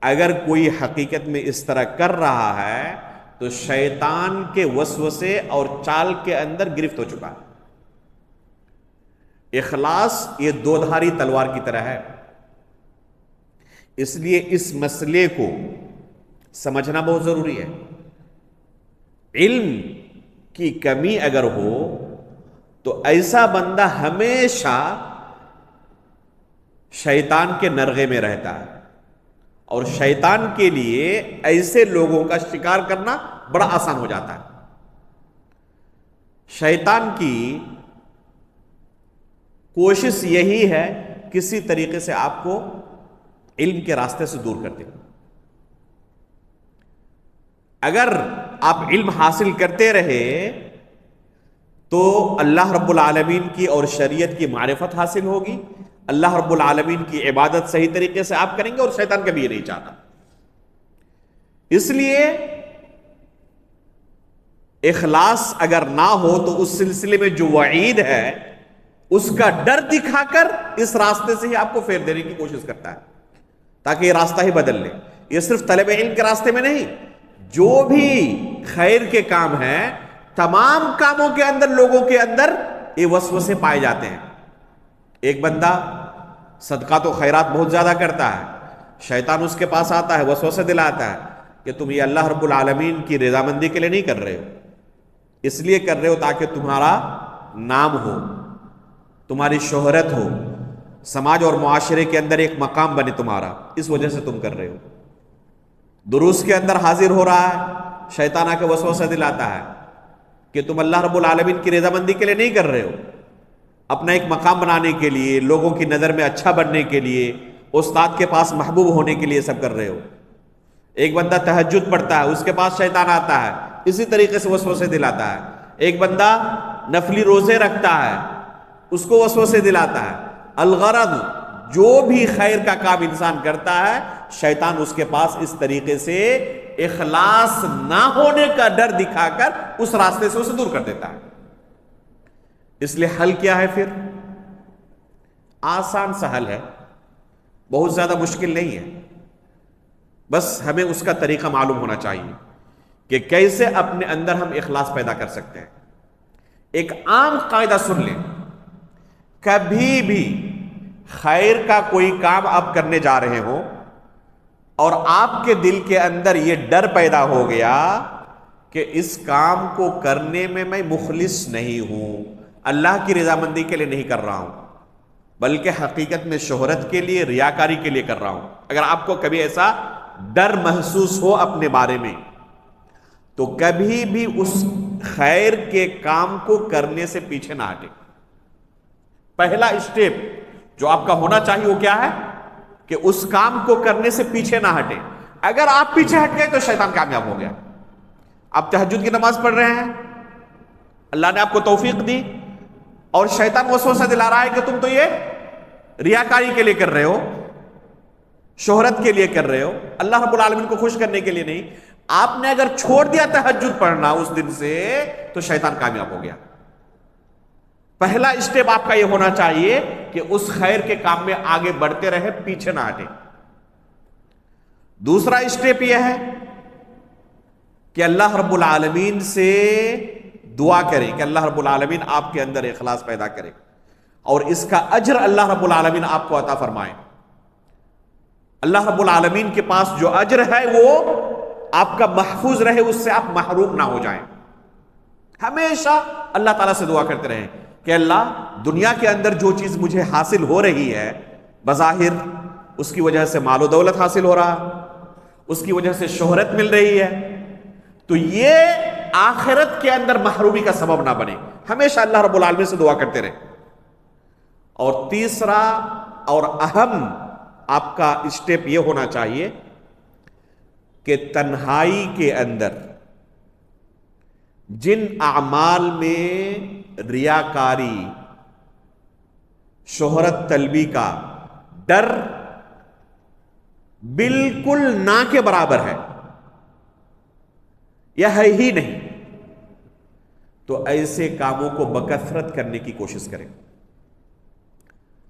اگر کوئی حقیقت میں اس طرح کر رہا ہے تو شیطان کے وسوسے اور چال کے اندر گرفت ہو چکا ہے۔ اخلاص یہ دودھاری تلوار کی طرح ہے، اس لیے اس مسئلے کو سمجھنا بہت ضروری ہے۔ علم کی کمی اگر ہو تو ایسا بندہ ہمیشہ شیطان کے نرغے میں رہتا ہے، اور شیطان کے لیے ایسے لوگوں کا شکار کرنا بڑا آسان ہو جاتا ہے۔ شیطان کی کوشش یہی ہے کسی طریقے سے آپ کو علم کے راستے سے دور کر دے۔ اگر آپ علم حاصل کرتے رہے تو اللہ رب العالمین کی اور شریعت کی معرفت حاصل ہوگی، اللہ رب العالمین کی عبادت صحیح طریقے سے آپ کریں گے، اور شیطان کبھی یہ نہیں چاہتا۔ اس لیے اخلاص اگر نہ ہو تو اس سلسلے میں جو وعید ہے اس کا ڈر دکھا کر اس راستے سے ہی آپ کو پھیر دینے کی کوشش کرتا ہے تاکہ یہ راستہ ہی بدل لے۔ یہ صرف طلب علم کے راستے میں نہیں، جو بھی خیر کے کام ہیں، تمام کاموں کے اندر لوگوں کے اندر یہ وسوسے پائے جاتے ہیں۔ ایک بندہ صدقات و خیرات بہت زیادہ کرتا ہے، شیطان اس کے پاس آتا ہے، وسوسے دلاتا ہے کہ تم یہ اللہ رب العالمین کی رضامندی کے لیے نہیں کر رہے ہو، اس لیے کر رہے ہو تاکہ تمہارا نام ہو، تمہاری شہرت ہو، سماج اور معاشرے کے اندر ایک مقام بنے تمہارا، اس وجہ سے تم کر رہے ہو۔ دروس کے اندر حاضر ہو رہا ہے، شیطان آ کے وسوسہ دلاتا ہے کہ تم اللہ رب العالمین کی رضامندی کے لیے نہیں کر رہے ہو، اپنا ایک مقام بنانے کے لیے، لوگوں کی نظر میں اچھا بننے کے لیے، استاد کے پاس محبوب ہونے کے لیے سب کر رہے ہو۔ ایک بندہ تہجد پڑھتا ہے، اس کے پاس شیطان آتا ہے، اسی طریقے سے وسوسے دلاتا ہے۔ ایک بندہ نفلی روزے رکھتا ہے، اس کو وسوسے دلاتا ہے۔ الغرض جو بھی خیر کا کام انسان کرتا ہے، شیطان اس کے پاس اس طریقے سے اخلاص نہ ہونے کا ڈر دکھا کر اس راستے سے اسے دور کر دیتا ہے۔ اس لیے حل کیا ہے پھر؟ آسان سا حل ہے، بہت زیادہ مشکل نہیں ہے، بس ہمیں اس کا طریقہ معلوم ہونا چاہیے کہ کیسے اپنے اندر ہم اخلاص پیدا کر سکتے ہیں۔ ایک عام قاعدہ سن لیں، کبھی بھی خیر کا کوئی کام آپ کرنے جا رہے ہو اور آپ کے دل کے اندر یہ ڈر پیدا ہو گیا کہ اس کام کو کرنے میں مخلص نہیں ہوں، اللہ کی رضامندی کے لیے نہیں کر رہا ہوں، بلکہ حقیقت میں شہرت کے لیے، ریاکاری کے لیے کر رہا ہوں. اگر آپ کو کبھی ایسا ڈر محسوس ہو اپنے بارے میں تو کبھی بھی اس خیر کے کام کو کرنے سے پیچھے نہ ہٹے. پہلا اسٹیپ جو آپ کا ہونا چاہیے وہ کیا ہے کہ اس کام کو کرنے سے پیچھے نہ ہٹے. اگر آپ پیچھے ہٹ گئے تو شیطان کامیاب ہو گیا. آپ تہجد کی نماز پڑھ رہے ہیں، اللہ نے آپ کو توفیق دی، اور شیطان وسوسہ دلا رہا ہے کہ تم تو یہ ریاکاری کے لیے کر رہے ہو، شہرت کے لیے کر رہے ہو، اللہ رب العالمین کو خوش کرنے کے لیے نہیں. آپ نے اگر چھوڑ دیا تہجد پڑھنا اس دن سے تو شیطان کامیاب ہو گیا. پہلا اسٹیپ آپ کا یہ ہونا چاہیے کہ اس خیر کے کام میں آگے بڑھتے رہے، پیچھے نہ ہٹے. دوسرا اسٹیپ یہ ہے کہ اللہ رب العالمین سے دعا کریں کہ اللہ رب العالمین آپ کے اندر اخلاص پیدا کرے اور اس کا اجر اللہ رب العالمین آپ کو عطا فرمائے. اللہ رب العالمین کے پاس جو اجر ہے وہ آپ کا محفوظ رہے، اس سے آپ محروم نہ ہو جائیں. ہمیشہ اللہ تعالیٰ سے دعا کرتے رہیں کہ اللہ دنیا کے اندر جو چیز مجھے حاصل ہو رہی ہے، بظاہر اس کی وجہ سے مال و دولت حاصل ہو رہا، اس کی وجہ سے شہرت مل رہی ہے، تو یہ آخرت کے اندر محرومی کا سبب نہ بنے. ہمیشہ اللہ رب العالمین سے دعا کرتے رہیں. اور تیسرا اور اہم آپ کا اسٹیپ یہ ہونا چاہیے کہ تنہائی کے اندر جن اعمال میں ریاکاری، شہرت طلبی کا ڈر بالکل نہ کے برابر ہے یا ہے ہی نہیں، تو ایسے کاموں کو بکثرت کرنے کی کوشش کریں.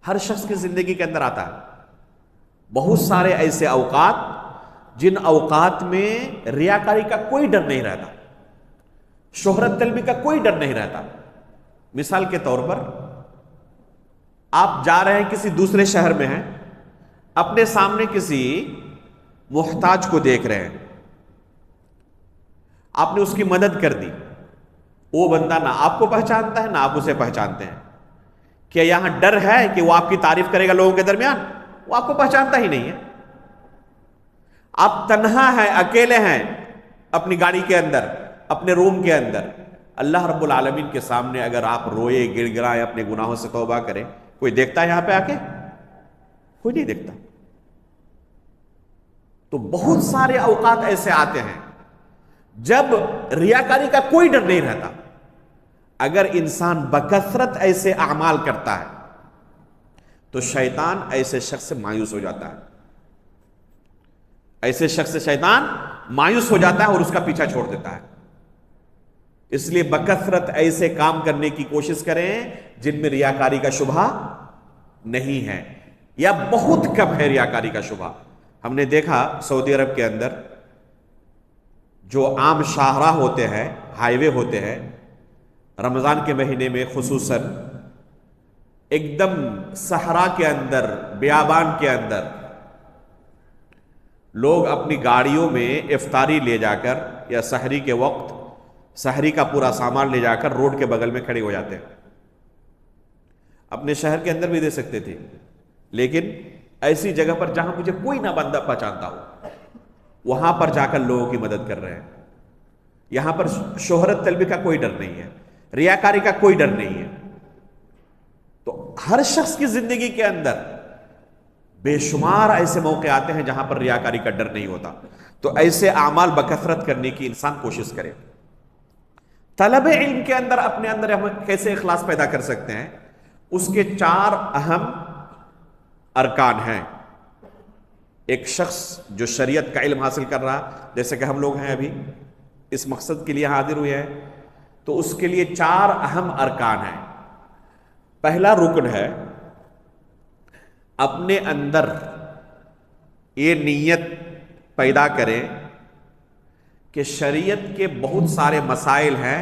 ہر شخص کی زندگی کے اندر آتا ہے بہت سارے ایسے اوقات جن اوقات میں ریاکاری کا کوئی ڈر نہیں رہتا، شہرت طلبی کا کوئی ڈر نہیں رہتا. مثال کے طور پر آپ جا رہے ہیں، کسی دوسرے شہر میں ہیں، اپنے سامنے کسی محتاج کو دیکھ رہے ہیں، آپ نے اس کی مدد کر دی. وہ بندہ نہ آپ کو پہچانتا ہے نہ آپ اسے پہچانتے ہیں. کیا یہاں ڈر ہے کہ وہ آپ کی تعریف کرے گا لوگوں کے درمیان؟ وہ آپ کو پہچانتا ہی نہیں ہے. آپ تنہا ہیں، اکیلے ہیں اپنی گاڑی کے اندر، اپنے روم کے اندر. اللہ رب العالمین کے سامنے اگر آپ روئے، گڑ گڑائے، اپنے گناہوں سے توبہ کریں، کوئی دیکھتا ہے یہاں پہ آ کے؟ کوئی نہیں دیکھتا. تو بہت سارے اوقات ایسے آتے ہیں جب ریاکاری کا کوئی ڈر نہیں رہتا. اگر انسان بکثرت ایسے اعمال کرتا ہے تو شیطان ایسے شخص سے مایوس ہو جاتا ہے، ایسے شخص سے شیطان مایوس ہو جاتا ہے اور اس کا پیچھا چھوڑ دیتا ہے. اس لیے بکثرت ایسے کام کرنے کی کوشش کریں جن میں ریاکاری کا شبہ نہیں ہے یا بہت کم ہے ریاکاری کا شبہ. ہم نے دیکھا سعودی عرب کے اندر جو عام شاہراہ ہوتے ہیں، ہائی وے ہوتے ہیں، رمضان کے مہینے میں خصوصاً ایک دم صحرا کے اندر، بیابان کے اندر لوگ اپنی گاڑیوں میں افطاری لے جا کر یا سحری کے وقت سحری کا پورا سامان لے جا کر روڈ کے بغل میں کھڑے ہو جاتے ہیں. اپنے شہر کے اندر بھی دے سکتے تھے، لیکن ایسی جگہ پر جہاں مجھے کوئی نہ بندہ پہچانتا ہو، وہاں پر جا کر لوگوں کی مدد کر رہے ہیں. یہاں پر شہرت طلبی کا کوئی ڈر نہیں ہے، ریاکاری کا کوئی ڈر نہیں ہے. تو ہر شخص کی زندگی کے اندر بے شمار ایسے موقع آتے ہیں جہاں پر ریاکاری کا ڈر نہیں ہوتا. تو ایسے اعمال بکثرت کرنے کی انسان کوشش کرے. طلب علم کے اندر اپنے اندر ہم کیسے اخلاص پیدا کر سکتے ہیں؟ اس کے 4 اہم ارکان ہیں. ایک شخص جو شریعت کا علم حاصل کر رہا، جیسے کہ ہم لوگ ہیں ابھی اس مقصد کے لیے حاضر ہوئے ہیں، تو اس کے لیے 4 اہم ارکان ہیں. پہلا رکن ہے اپنے اندر یہ نیت پیدا کریں کہ شریعت کے بہت سارے مسائل ہیں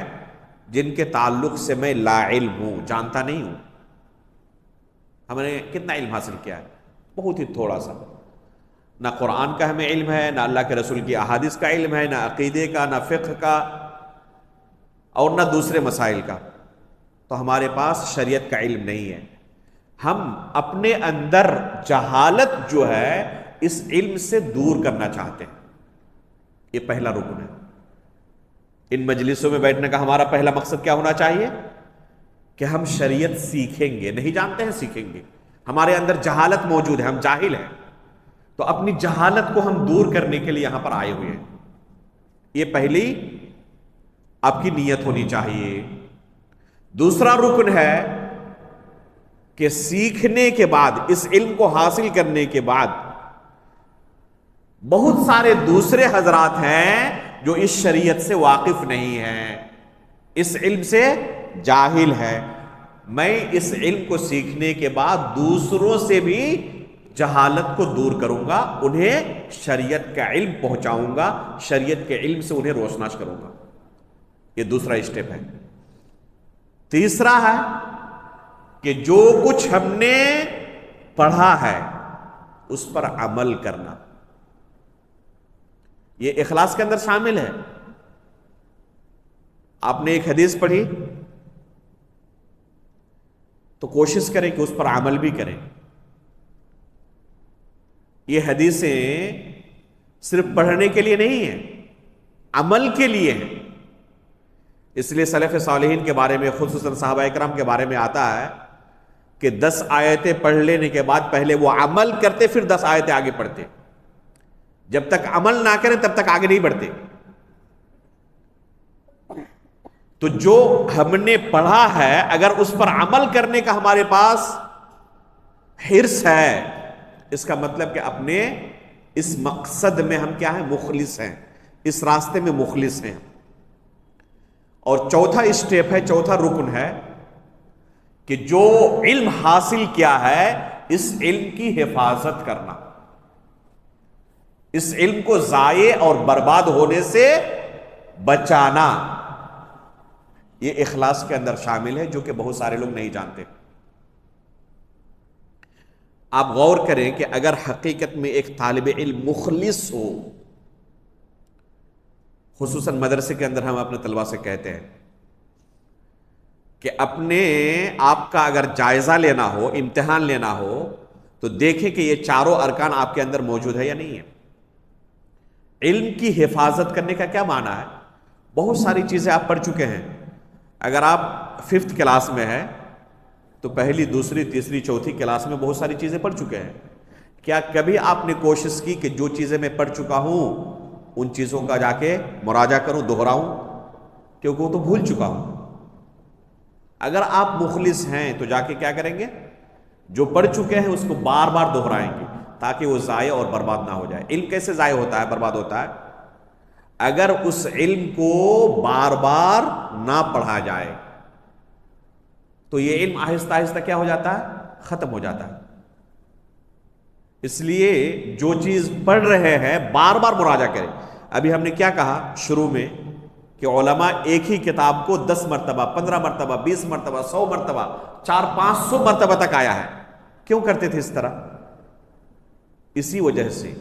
جن کے تعلق سے میں لا علم ہوں، جانتا نہیں ہوں. ہم نے کتنا علم حاصل کیا ہے؟ بہت ہی تھوڑا سا. نہ قرآن کا ہمیں علم ہے، نہ اللہ کے رسول کی احادیث کا علم ہے، نہ عقیدے کا، نہ فقہ کا، اور نہ دوسرے مسائل کا. تو ہمارے پاس شریعت کا علم نہیں ہے. ہم اپنے اندر جہالت جو ہے اس علم سے دور کرنا چاہتے ہیں. یہ پہلا رکن ہے. ان مجلسوں میں بیٹھنے کا ہمارا پہلا مقصد کیا ہونا چاہیے کہ ہم شریعت سیکھیں گے. نہیں جانتے ہیں سیکھیں گے. ہمارے اندر جہالت موجود ہے, ہم جاہل ہیں, تو اپنی جہالت کو ہم دور کرنے کے لیے یہاں پر آئے ہوئے ہیں. یہ پہلی آپ کی نیت ہونی چاہیے. دوسرا رکن ہے کہ سیکھنے کے بعد, اس علم کو حاصل کرنے کے بعد بہت سارے دوسرے حضرات ہیں جو اس شریعت سے واقف نہیں ہیں, اس علم سے جاہل ہے. میں اس علم کو سیکھنے کے بعد دوسروں سے بھی جہالت کو دور کروں گا, انہیں شریعت کا علم پہنچاؤں گا, شریعت کے علم سے انہیں روشناس کروں گا. یہ دوسرا اسٹیپ ہے. تیسرا ہے کہ جو کچھ ہم نے پڑھا ہے اس پر عمل کرنا. یہ اخلاص کے اندر شامل ہے. آپ نے ایک حدیث پڑھی تو کوشش کریں کہ اس پر عمل بھی کریں. یہ حدیثیں صرف پڑھنے کے لیے نہیں ہیں, عمل کے لیے ہیں. اس لیے سلف صالحین کے بارے میں, خصوصاً صحابہ اکرام کے بارے میں آتا ہے کہ 10 آیتیں پڑھ لینے کے بعد پہلے وہ عمل کرتے, پھر 10 آیتیں آگے پڑھتے. جب تک عمل نہ کریں تب تک آگے نہیں بڑھتے. تو جو ہم نے پڑھا ہے اگر اس پر عمل کرنے کا ہمارے پاس حرص ہے, اس کا مطلب کہ اپنے اس مقصد میں ہم کیا ہیں, مخلص ہیں, اس راستے میں مخلص ہیں. اور چوتھا اسٹیپ ہے, چوتھا رکن ہے کہ جو علم حاصل کیا ہے اس علم کی حفاظت کرنا, اس علم کو ضائع اور برباد ہونے سے بچانا. یہ اخلاص کے اندر شامل ہے جو کہ بہت سارے لوگ نہیں جانتے. آپ غور کریں کہ اگر حقیقت میں ایک طالب علم مخلص ہو, خصوصاً مدرسے کے اندر ہم اپنے طلباء سے کہتے ہیں کہ اپنے آپ کا اگر جائزہ لینا ہو, امتحان لینا ہو, تو دیکھیں کہ یہ چاروں ارکان آپ کے اندر موجود ہے یا نہیں ہے. علم کی حفاظت کرنے کا کیا معنی ہے؟ بہت ساری چیزیں آپ پڑھ چکے ہیں. اگر آپ 5th کلاس میں ہیں تو پہلی, دوسری, تیسری, چوتھی کلاس میں بہت ساری چیزیں پڑھ چکے ہیں. کیا کبھی آپ نے کوشش کی کہ جو چیزیں میں پڑھ چکا ہوں ان چیزوں کا جا کے مراجعہ کروں, دہراؤں, کیونکہ وہ تو بھول چکا ہوں. اگر آپ مخلص ہیں تو جا کے کیا کریں گے, جو پڑھ چکے ہیں اس کو بار بار دہرائیں گے تاکہ وہ ضائع اور برباد نہ ہو جائے. علم کیسے ضائع ہوتا ہے, برباد ہوتا ہے؟ اگر اس علم کو بار بار نہ پڑھا جائے تو یہ علم آہستہ آہستہ کیا ہو جاتا ہے, ختم ہو جاتا ہے. اس لیے جو چیز پڑھ رہے ہیں بار بار مراجعہ کریں. ابھی ہم نے کیا کہا شروع میں کہ علماء ایک ہی کتاب کو 10 مرتبہ, 15 مرتبہ, 20 مرتبہ, 100 مرتبہ, 400-500 مرتبہ تک آیا ہے. کیوں کرتے تھے اس طرح؟ اسی وجہ سے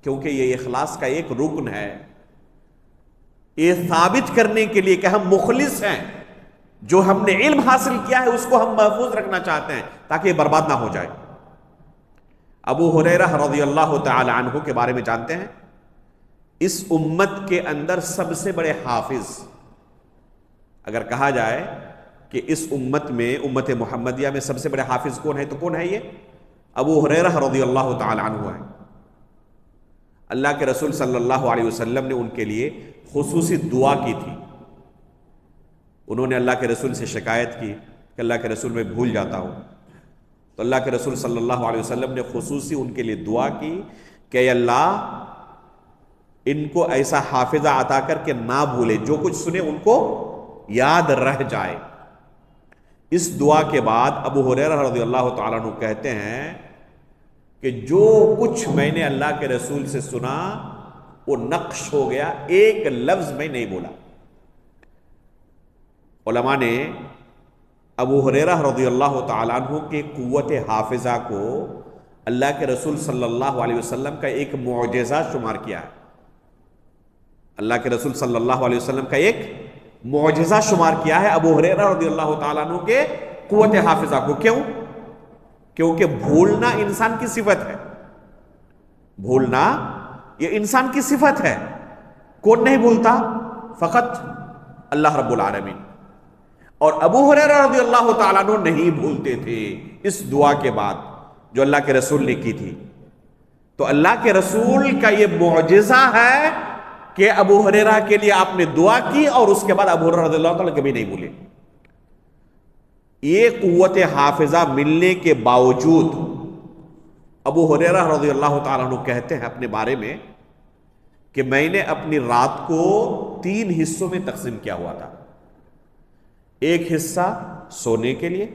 کیونکہ یہ اخلاص کا ایک رکن ہے. یہ ثابت کرنے کے لیے کہ ہم مخلص ہیں, جو ہم نے علم حاصل کیا ہے اس کو ہم محفوظ رکھنا چاہتے ہیں تاکہ یہ برباد نہ ہو جائے. ابو ہریرہ رضی اللہ تعالی عنہ کے بارے میں جانتے ہیں, اس امت کے اندر سب سے بڑے حافظ, اگر کہا جائے کہ اس امت میں, امت محمدیہ میں سب سے بڑے حافظ کون ہے تو کون ہے؟ یہ ابو ہریرہ رضی اللہ تعالی عنہ ہے. اللہ کے رسول صلی اللہ علیہ وسلم نے ان کے لیے خصوصی دعا کی تھی. انہوں نے اللہ کے رسول سے شکایت کی کہ اللہ کے رسول میں بھول جاتا ہوں, تو اللہ کے رسول صلی اللہ علیہ وسلم نے خصوصی ان کے لیے دعا کی کہ اے اللہ ان کو ایسا حافظہ عطا کر کے نہ بھولے, جو کچھ سنے ان کو یاد رہ جائے. اس دعا کے بعد ابو ہریرہ رضی اللہ تعالیٰ عنہ کہتے ہیں کہ جو کچھ میں نے اللہ کے رسول سے سنا وہ نقش ہو گیا, ایک لفظ میں نہیں بولا. علماء نے ابو ہریرہ رضی اللہ تعالیٰ عنہ کے قوت حافظہ کو اللہ کے رسول صلی اللہ علیہ وسلم کا ایک معجزہ شمار کیا ہے. اللہ کے رسول صلی اللہ علیہ وسلم کا ایک معجزہ شمار کیا ہے ابو ہریرہ رضی اللہ تعالیٰ عنہ کے قوت حافظہ کو. کیوں؟ کیونکہ بھولنا انسان کی صفت ہے، بھولنا یہ انسان کی صفت ہے. کون نہیں بھولتا؟ فقط اللہ رب العالمین. اور ابو ہریرہ رضی اللہ تعالیٰ عنہ نہیں بھولتے تھے اس دعا کے بعد جو اللہ کے رسول نے کی تھی. تو اللہ کے رسول کا یہ معجزہ ہے کہ ابو ہریرہ کے لیے آپ نے دعا کی اور اس کے بعد ابو ہریرہ رضی اللہ تعالیٰ کبھی نہیں بھولے. یہ قوت حافظہ ملنے کے باوجود ابو ہریرہ رضی اللہ تعالیٰ عنہ کہتے ہیں اپنے بارے میں کہ میں نے اپنی رات کو 3 حصوں میں تقسیم کیا ہوا تھا. ایک حصہ سونے کے لیے،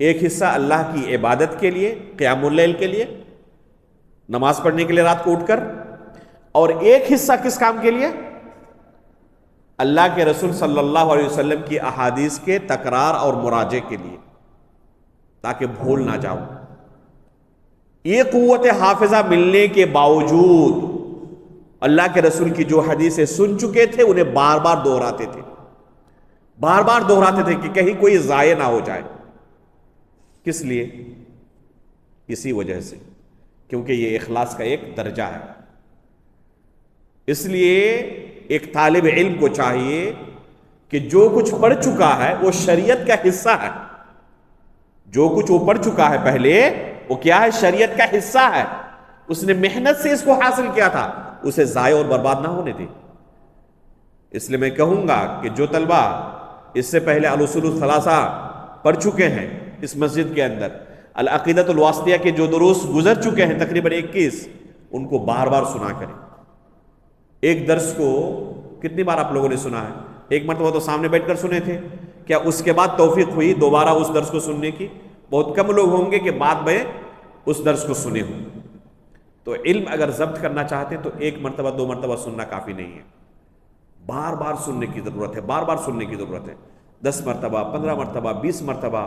ایک حصہ اللہ کی عبادت کے لیے، قیام اللیل کے لیے، نماز پڑھنے کے لیے رات کو اٹھ کر، اور ایک حصہ کس کام کے لیے؟ اللہ کے رسول صلی اللہ علیہ وسلم کی احادیث کے تکرار اور مراجعے کے لیے، تاکہ بھول نہ جاؤ. یہ قوت حافظہ ملنے کے باوجود اللہ کے رسول کی جو حدیثیں سن چکے تھے انہیں بار بار دہراتے تھے، بار بار دہراتے تھے کہ کہیں کوئی ضائع نہ ہو جائے. کس لیے؟ اسی وجہ سے کیونکہ یہ اخلاص کا ایک درجہ ہے. اس لیے ایک طالب علم کو چاہیے کہ جو کچھ پڑھ چکا ہے وہ شریعت کا حصہ ہے. جو کچھ وہ پڑھ چکا ہے پہلے وہ کیا ہے؟ شریعت کا حصہ ہے. اس نے محنت سے اس کو حاصل کیا تھا، اسے ضائع اور برباد نہ ہونے دے. اس لیے میں کہوں گا کہ جو طلبہ اس سے پہلے الاصول الثلاثہ پڑھ چکے ہیں اس مسجد کے اندر، العقیدۃ الواسطیہ کے جو دروس گزر چکے ہیں تقریباً 21، ان کو بار بار سنا کریں. ایک درس کو کتنی بار آپ لوگوں نے سنا ہے؟ ایک مرتبہ تو سامنے بیٹھ کر سنے تھے. کیا اس کے بعد توفیق ہوئی دوبارہ اس درس کو سننے کی؟ بہت کم لوگ ہوں گے کہ بعد میں اس درس کو سنے ہوں. تو علم اگر ضبط کرنا چاہتے ہیں تو 1 مرتبہ 2 مرتبہ سننا کافی نہیں ہے، بار بار سننے کی ضرورت ہے، بار بار سننے کی ضرورت ہے. 10 مرتبہ، 15 مرتبہ، 20 مرتبہ.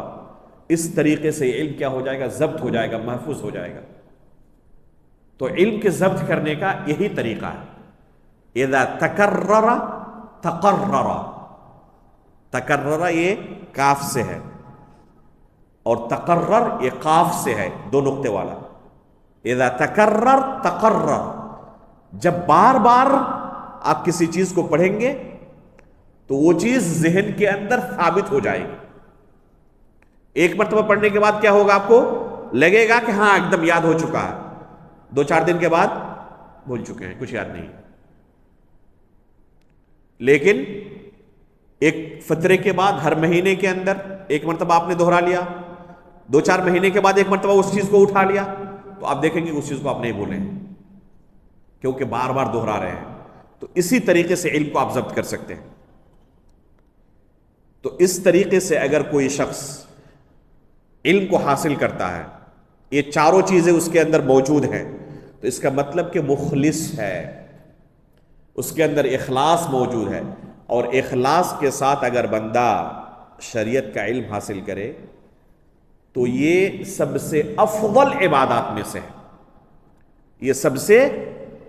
اس طریقے سے علم کیا ہو جائے گا؟ ضبط ہو جائے گا، محفوظ ہو جائے گا. تو علم کے ضبط کرنے کا یہی طریقہ ہے. اذا تکرر تقرر. تکرر یہ کاف سے ہے اور تقرر یہ قاف سے ہے، 2 نقطے والا. اذا تکرر تقرر. جب بار بار آپ کسی چیز کو پڑھیں گے تو وہ چیز ذہن کے اندر ثابت ہو جائے گی. 1 مرتبہ پڑھنے کے بعد کیا ہوگا؟ آپ کو لگے گا کہ ہاں ایک دم یاد ہو چکا ہے. 2-4 دن کے بعد بھول چکے ہیں، کچھ یاد نہیں. لیکن ایک فترے کے بعد ہر مہینے کے اندر 1 مرتبہ آپ نے دہرا لیا، 2-4 مہینے کے بعد 1 مرتبہ اس چیز کو اٹھا لیا، تو آپ دیکھیں گے اس چیز کو آپ نہیں بھولیں کیونکہ بار بار دہرا رہے ہیں. تو اسی طریقے سے علم کو آپ ضبط کر سکتے ہیں. تو اس طریقے سے اگر کوئی شخص علم کو حاصل کرتا ہے، یہ چاروں چیزیں اس کے اندر موجود ہیں، تو اس کا مطلب کہ مخلص ہے، اس کے اندر اخلاص موجود ہے. اور اخلاص کے ساتھ اگر بندہ شریعت کا علم حاصل کرے تو یہ سب سے افضل عبادات میں سے ہے. یہ سب سے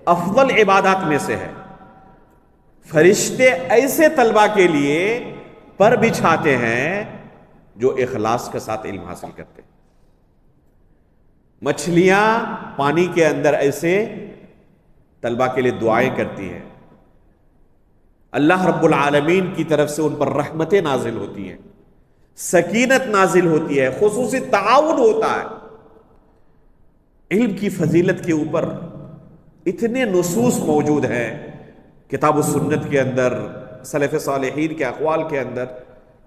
افضل عبادات میں سے ہے. فرشتے ایسے طلبہ کے لیے پر بچھاتے ہیں جو اخلاص کے ساتھ علم حاصل کرتے ہیں. مچھلیاں پانی کے اندر ایسے طلبہ کے لیے دعائیں کرتی ہیں. اللہ رب العالمین کی طرف سے ان پر رحمتیں نازل ہوتی ہیں، سکینت نازل ہوتی ہے، خصوصی تعاون ہوتا ہے. علم کی فضیلت کے اوپر اتنے نصوص موجود ہیں کتاب و سنت کے اندر، سلف صالحین کے اقوال کے اندر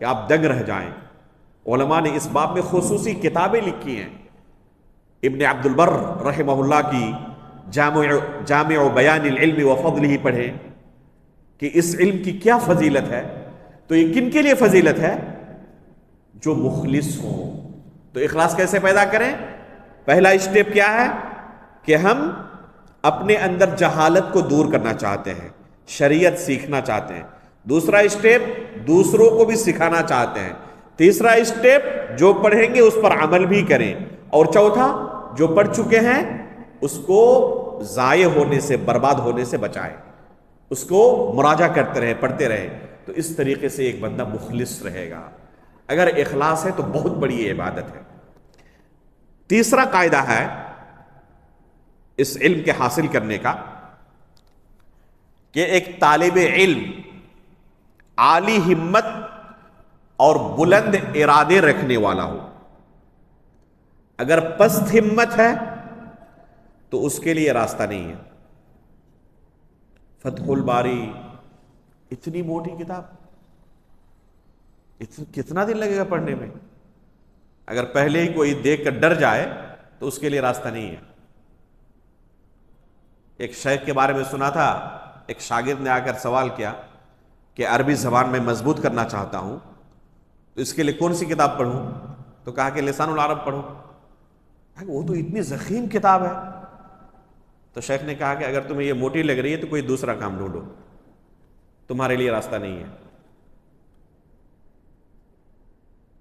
کہ آپ دنگ رہ جائیں. علماء نے اس باب میں خصوصی کتابیں لکھی ہیں. ابن عبد البر رحمہ اللہ کی جامع بیان العلم و فضلہ پڑھیں کہ اس علم کی کیا فضیلت ہے. تو یہ کن کے لیے فضیلت ہے؟ جو مخلص ہوں. تو اخلاص کیسے پیدا کریں؟ پہلا اسٹیپ کیا ہے کہ ہم اپنے اندر جہالت کو دور کرنا چاہتے ہیں، شریعت سیکھنا چاہتے ہیں. دوسرا اسٹیپ دوسروں کو بھی سکھانا چاہتے ہیں. تیسرا اسٹیپ جو پڑھیں گے اس پر عمل بھی کریں. اور چوتھا جو پڑھ چکے ہیں اس کو ضائع ہونے سے، برباد ہونے سے بچائیں، اس کو مراجعہ کرتے رہے، پڑھتے رہے. تو اس طریقے سے ایک بندہ مخلص رہے گا. اگر اخلاص ہے تو بہت بڑی عبادت ہے. تیسرا قاعدہ ہے اس علم کے حاصل کرنے کا کہ ایک طالب علم عالی ہمت اور بلند ارادے رکھنے والا ہو. اگر پست ہمت ہے تو اس کے لیے راستہ نہیں ہے. فتح الباری اتنی موٹی کتاب، کتنا دن لگے گا پڑھنے میں؟ اگر پہلے ہی کوئی دیکھ کر ڈر جائے تو اس کے لیے راستہ نہیں ہے. ایک شیخ کے بارے میں سنا تھا، ایک شاگرد نے آ کر سوال کیا کہ عربی زبان میں مضبوط کرنا چاہتا ہوں تو اس کے لیے کون سی کتاب پڑھوں؟ تو کہا کہ لسان العرب پڑھو. وہ تو اتنی ضخیم کتاب ہے. تو شیخ نے کہا کہ اگر تمہیں یہ موٹی لگ رہی ہے تو کوئی دوسرا کام ڈھونڈو، تمہارے لیے راستہ نہیں ہے.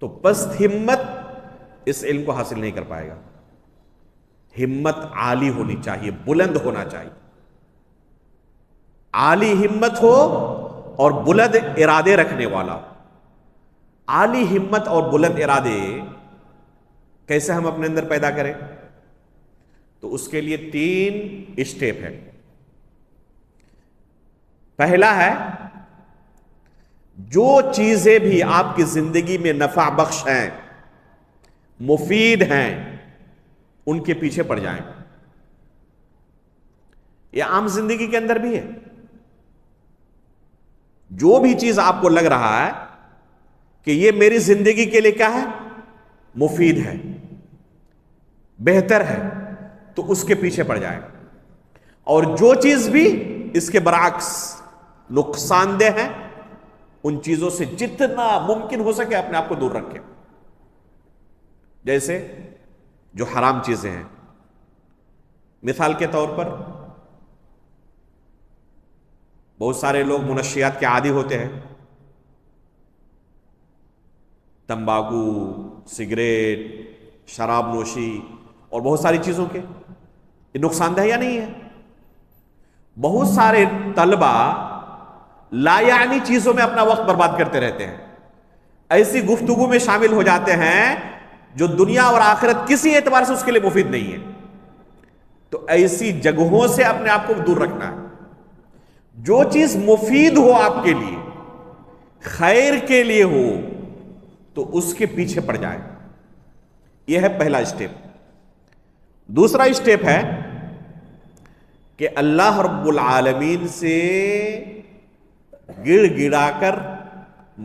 تو پست ہمت اس علم کو حاصل نہیں کر پائے گا. ہمت عالی ہونی چاہیے، بلند ہونا چاہیے. عالی ہمت ہو اور بلند ارادے رکھنے والا. عالی ہمت اور بلند ارادے کیسے ہم اپنے اندر پیدا کریں؟ تو اس کے لیے 3 اسٹیپ ہے. پہلا ہے جو چیزیں بھی آپ کی زندگی میں نفع بخش ہیں، مفید ہیں، ان کے پیچھے پڑ جائیں. یہ عام زندگی کے اندر بھی ہے. جو بھی چیز آپ کو لگ رہا ہے کہ یہ میری زندگی کے لیے کیا ہے، مفید ہے، بہتر ہے، تو اس کے پیچھے پڑ جائیں. اور جو چیز بھی اس کے برعکس نقصان دہ ہے، ان چیزوں سے جتنا ممکن ہو سکے اپنے آپ کو دور رکھیں. جیسے جو حرام چیزیں ہیں، مثال کے طور پر بہت سارے لوگ منشیات کے عادی ہوتے ہیں. تمباکو، سگریٹ، شراب نوشی اور بہت ساری چیزوں کے، یہ نقصان دہ یا نہیں ہے؟ بہت سارے طلبہ لا یعنی چیزوں میں اپنا وقت برباد کرتے رہتے ہیں، ایسی گفتگو میں شامل ہو جاتے ہیں جو دنیا اور آخرت کسی اعتبار سے اس کے لیے مفید نہیں ہے. تو ایسی جگہوں سے اپنے آپ کو دور رکھنا ہے. جو چیز مفید ہو آپ کے لیے، خیر کے لیے ہو، تو اس کے پیچھے پڑ جائیں. یہ ہے پہلا اسٹیپ. دوسرا اسٹیپ ہے کہ اللہ رب العالمین سے گڑ گڑا کر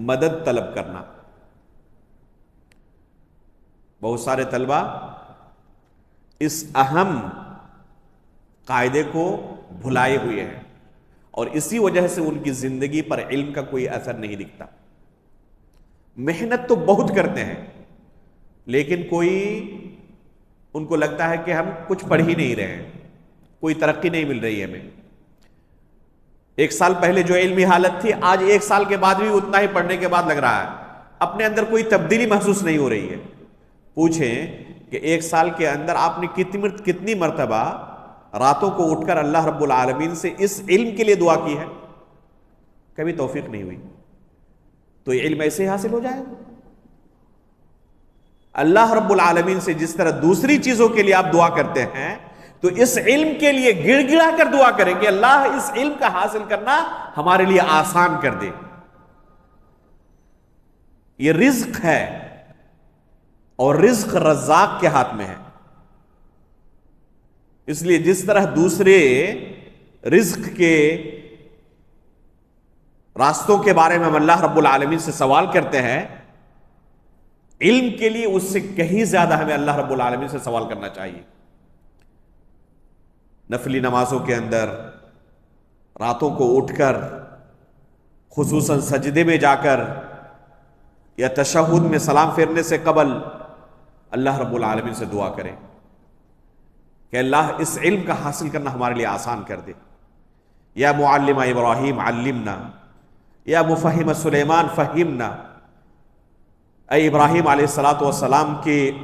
مدد طلب کرنا. بہت سارے طلبہ اس اہم قاعدے کو بھلائے ہوئے ہیں اور اسی وجہ سے ان کی زندگی پر علم کا کوئی اثر نہیں دکھتا. محنت تو بہت کرتے ہیں لیکن کوئی ان کو لگتا ہے کہ ہم کچھ پڑھ ہی نہیں رہے ہیں، کوئی ترقی نہیں مل رہی ہے ہمیں. 1 سال پہلے جو علمی حالت تھی، آج 1 سال کے بعد بھی اتنا ہی پڑھنے کے بعد لگ رہا ہے اپنے اندر کوئی تبدیلی محسوس نہیں ہو رہی ہے. پوچھیں کہ 1 سال کے اندر آپ نے کتنی مرتبہ راتوں کو اٹھ کر اللہ رب العالمین سے اس علم کے لیے دعا کی ہے؟ کبھی توفیق نہیں ہوئی. تو یہ علم ایسے ہی حاصل ہو جائے گا. اللہ رب العالمین سے جس طرح دوسری چیزوں کے لیے آپ دعا کرتے ہیں، تو اس علم کے لیے گڑ گڑا کر دعا کریں کہ اللہ اس علم کا حاصل کرنا ہمارے لیے آسان کر دے. یہ رزق ہے اور رزق رزاق کے ہاتھ میں ہے. اس لیے جس طرح دوسرے رزق کے راستوں کے بارے میں ہم اللہ رب العالمین سے سوال کرتے ہیں، علم کے لیے اس سے کہیں زیادہ ہمیں اللہ رب العالمین سے سوال کرنا چاہیے. نفلی نمازوں کے اندر راتوں کو اٹھ کر، خصوصاً سجدے میں جا کر یا تشہد میں سلام پھیرنے سے قبل اللہ رب العالمین سے دعا کریں کہ اللہ اس علم کا حاصل کرنا ہمارے لیے آسان کر دے. یا معلم ابراہیم علمنا، یا مفہم سلیمان فہمنا. اے ابراہیم علیہ الصلوۃ والسلام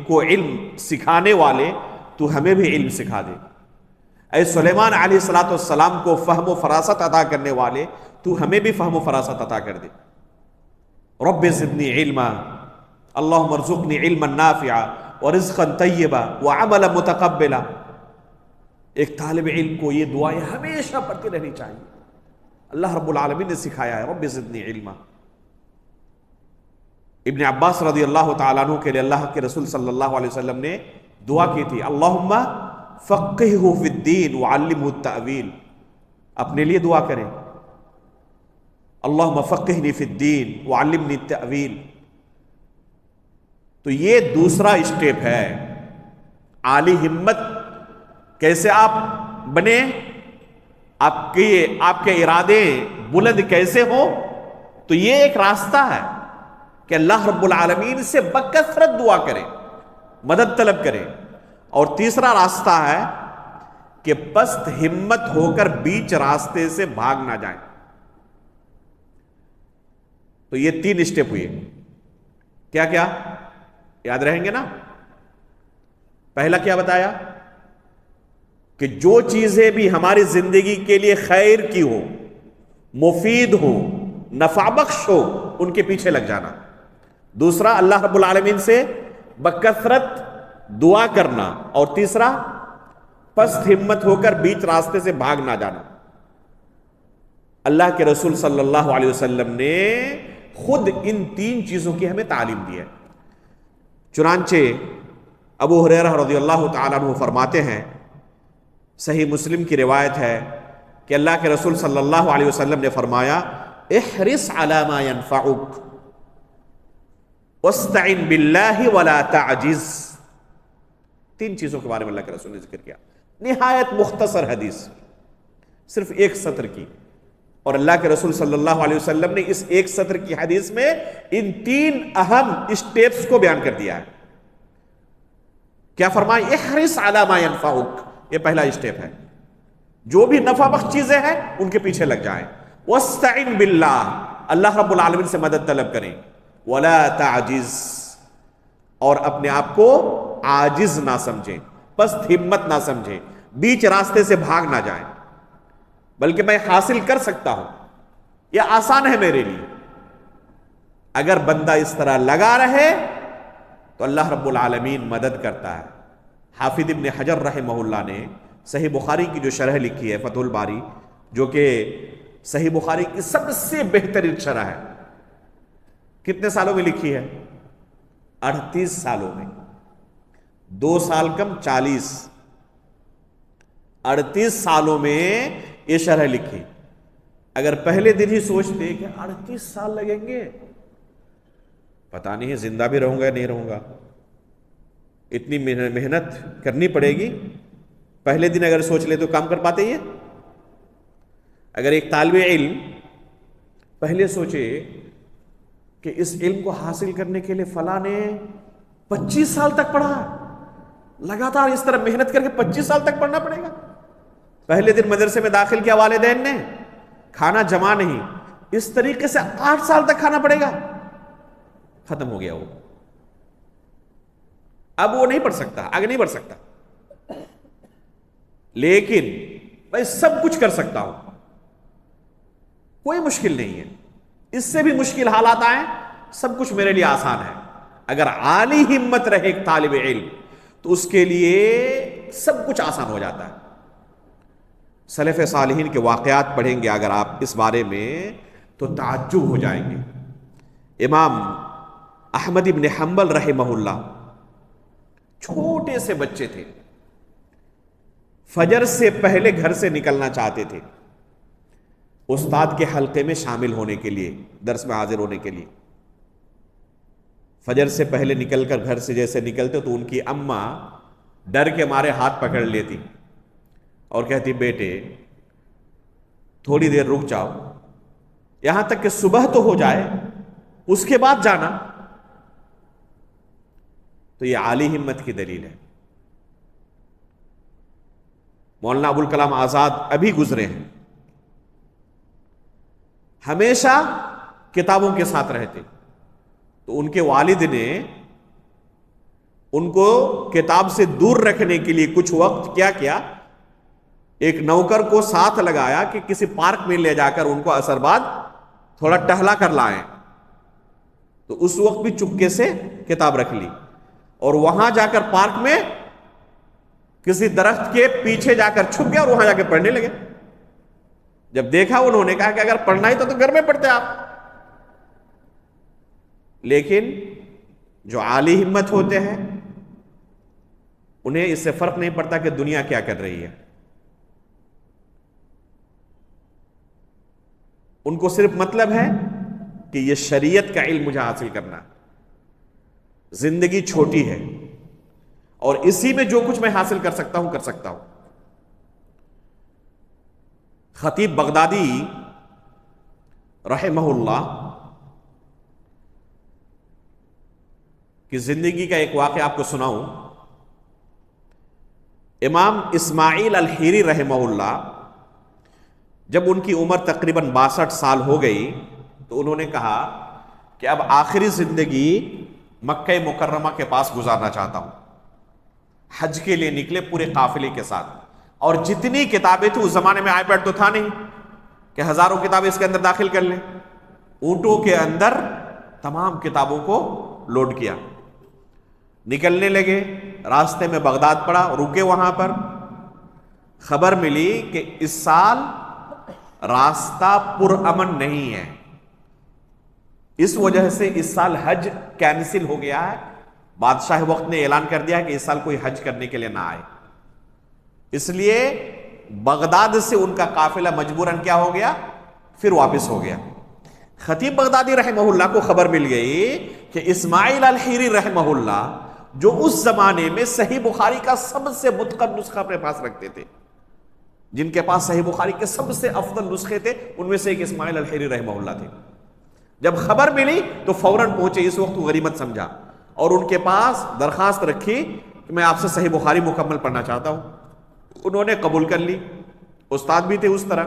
کو علم سکھانے والے، تو ہمیں بھی علم سکھا دے. اے سلیمان علیہ الصلوۃ والسلام کو فہم و فراست عطا کرنے والے، تو ہمیں بھی فہم و فراست عطا کر دے. رب زدنی علما، اللہم ارزقنی علما نافعا ورزقا طیبا وعملا متقبلا. ایک طالب علم کو یہ دعائیں ہمیشہ پڑھتی رہنی چاہیے. اللہ رب العالمین نے سکھایا ہے رب زدنی علما. ابن عباس رضی اللہ تعالیٰ عنہ کے لیے اللہ کے رسول صلی اللہ علیہ وسلم نے دعا کی تھی اللہم فقہہ فی الدین وعلمہ التأویل. اپنے لیے دعا کریں اللہم فقہنی فی الدین وعلمنی التأویل. تو یہ دوسرا اسٹیپ ہے. عالی ہمت کیسے آپ بنے، آپ کے ارادے بلند کیسے ہو، تو یہ ایک راستہ ہے کہ اللہ رب العالمین سے بکثرت دعا کریں، مدد طلب کریں. اور تیسرا راستہ ہے کہ پست ہمت ہو کر بیچ راستے سے بھاگ نہ جائیں. تو یہ 3 اسٹیپ ہوئے. کیا کیا یاد رہیں گے نا؟ پہلا کیا بتایا کہ جو چیزیں بھی ہماری زندگی کے لیے خیر کی ہو، مفید ہو، نفع بخش ہو، ان کے پیچھے لگ جانا. دوسرا اللہ رب العالمین سے بکثرت دعا کرنا. اور تیسرا پست ہمت ہو کر بیچ راستے سے بھاگ نہ جانا. اللہ کے رسول صلی اللہ علیہ وسلم نے خود ان 3 چیزوں کی ہمیں تعلیم دی ہے. چنانچہ ابو ہریرہ رضی اللہ تعالیٰ عنہ فرماتے ہیں، صحیح مسلم کی روایت ہے کہ اللہ کے رسول صلی اللہ علیہ وسلم نے فرمایا احرص علی ما ينفعک واستعن باللہ ولا تعجز. 3 چیزوں کے بارے میں اللہ کے رسول نے ذکر کیا. نہایت مختصر حدیث، صرف 1 سطر کی. اور اللہ کے رسول صلی اللہ علیہ وسلم نے اس 1 سطر کی حدیث میں ان 3 اہم اسٹیپس کو بیان کر دیا ہے. کیا فرمایا؟ احرص علی ما ينفعک. یہ پہلا اسٹیپ ہے. جو بھی نفع بخش چیزیں ہیں ان کے پیچھے لگ جائیں. واستعن باللہ، اللہ رب العالمین سے مدد طلب کریں. ولا تعجز، اور اپنے آپ کو عاجز نہ سمجھیں، پست ہمت نہ سمجھیں، بیچ راستے سے بھاگ نہ جائیں، بلکہ میں حاصل کر سکتا ہوں، یہ آسان ہے میرے لیے. اگر بندہ اس طرح لگا رہے تو اللہ رب العالمین مدد کرتا ہے. حافظ ابن حجر رحمہ اللہ نے صحیح بخاری کی جو شرح لکھی ہے فتح الباری، جو کہ صحیح بخاری کی سب سے بہترین شرح ہے، کتنے سالوں میں لکھی ہے؟ 38 سالوں میں. 2 سال کم 40، 38 سالوں میں یہ شرح لکھی. اگر پہلے دن ہی سوچتے کہ 38 سال لگیں گے، پتہ نہیں زندہ بھی رہوں گا یا نہیں رہوں گا، اتنی محنت کرنی پڑے گی، پہلے دن اگر سوچ لے تو کام کر پاتے یہ؟ اگر ایک طالب علم پہلے سوچے کہ اس علم کو حاصل کرنے کے لیے فلاں نے 25 سال تک پڑھا، لگاتار اس طرح محنت کر کے 25 سال تک پڑھنا پڑے گا. پہلے دن مدرسے میں داخل کیا والدین نے، کھانا جمع نہیں، اس طریقے سے 8 سال تک کھانا پڑے گا. ختم ہو گیا وہ، اب وہ نہیں پڑھ سکتا، آگے نہیں بڑھ سکتا. لیکن میں سب کچھ کر سکتا ہوں، کوئی مشکل نہیں ہے. اس سے بھی مشکل حالات آئیں، سب کچھ میرے لیے آسان ہے. اگر عالی ہمت رہے ایک طالب علم تو اس کے لیے سب کچھ آسان ہو جاتا ہے. سلف صالحین کے واقعات پڑھیں گے اگر آپ اس بارے میں تو تعجب ہو جائیں گے. امام احمد ابن حنبل رحمہ اللہ چھوٹے سے بچے تھے، فجر سے پہلے گھر سے نکلنا چاہتے تھے استاد کے حلقے میں شامل ہونے کے لیے، درس میں حاضر ہونے کے لیے. فجر سے پہلے نکل کر گھر سے جیسے نکلتے تو ان کی اماں ڈر کے مارے ہاتھ پکڑ لیتی اور کہتی بیٹے تھوڑی دیر رک جاؤ، یہاں تک کہ صبح تو ہو جائے، اس کے بعد جانا. تو یہ عالی ہمت کی دلیل ہے. مولانا ابوالکلام آزاد ابھی گزرے ہیں، ہمیشہ کتابوں کے ساتھ رہتے. تو ان کے والد نے ان کو کتاب سے دور رکھنے کے لیے کچھ وقت کیا کیا، ایک نوکر کو ساتھ لگایا کہ کسی پارک میں لے جا کر ان کو عصر بعد تھوڑا ٹہلا کر لائیں. تو اس وقت بھی چپکے سے کتاب رکھ لی. اور وہاں جا کر پارک میں کسی درخت کے پیچھے جا کر چھپ گیا اور وہاں جا کے پڑھنے لگے. جب دیکھا انہوں نے کہا کہ اگر پڑھنا ہی تو گھر میں پڑھتے آپ. لیکن جو عالی ہمت ہوتے ہیں انہیں اس سے فرق نہیں پڑتا کہ دنیا کیا کر رہی ہے. ان کو صرف مطلب ہے کہ یہ شریعت کا علم مجھے حاصل کرنا. زندگی چھوٹی ہے اور اسی میں جو کچھ میں حاصل کر سکتا ہوں کر سکتا ہوں. خطیب بغدادی رحمہ اللہ کی زندگی کا ایک واقعہ آپ کو سناؤں. امام اسماعیل الحیری رحمہ اللہ جب ان کی عمر تقریباً 62 سال ہو گئی تو انہوں نے کہا کہ اب آخری زندگی مکہ مکرمہ کے پاس گزارنا چاہتا ہوں. حج کے لیے نکلے پورے قافلے کے ساتھ, اور جتنی کتابیں تھیں اس زمانے میں آئی پیڈ تو تھا نہیں کہ ہزاروں کتابیں اس کے اندر داخل کر لیں. اونٹوں کے اندر تمام کتابوں کو لوڈ کیا, نکلنے لگے. راستے میں بغداد پڑا, رکے وہاں پر. خبر ملی کہ اس سال راستہ پرامن نہیں ہے, اس وجہ سے اس سال حج کینسل ہو گیا ہے. بادشاہ وقت نے اعلان کر دیا کہ اس سال کوئی حج کرنے کے لیے نہ آئے. اس لیے بغداد سے ان کا قافلہ مجبوراً کیا ہو گیا, پھر واپس ہو گیا. خطیب بغدادی رحمہ اللہ کو خبر مل گئی کہ اسماعیل الحیری رحمہ اللہ جو اس زمانے میں صحیح بخاری کا سب سے متقن نسخہ اپنے پاس رکھتے تھے, جن کے پاس صحیح بخاری کے سب سے افضل نسخے تھے, ان میں سے ایک اسماعیل الحیری رحمہ اللہ تھے. جب خبر ملی تو فوراً پہنچے. اس وقت غنیمت سمجھا اور ان کے پاس درخواست رکھی کہ میں آپ سے صحیح بخاری مکمل پڑھنا چاہتا ہوں. انہوں نے قبول کر لی. استاد بھی تھے اس طرح,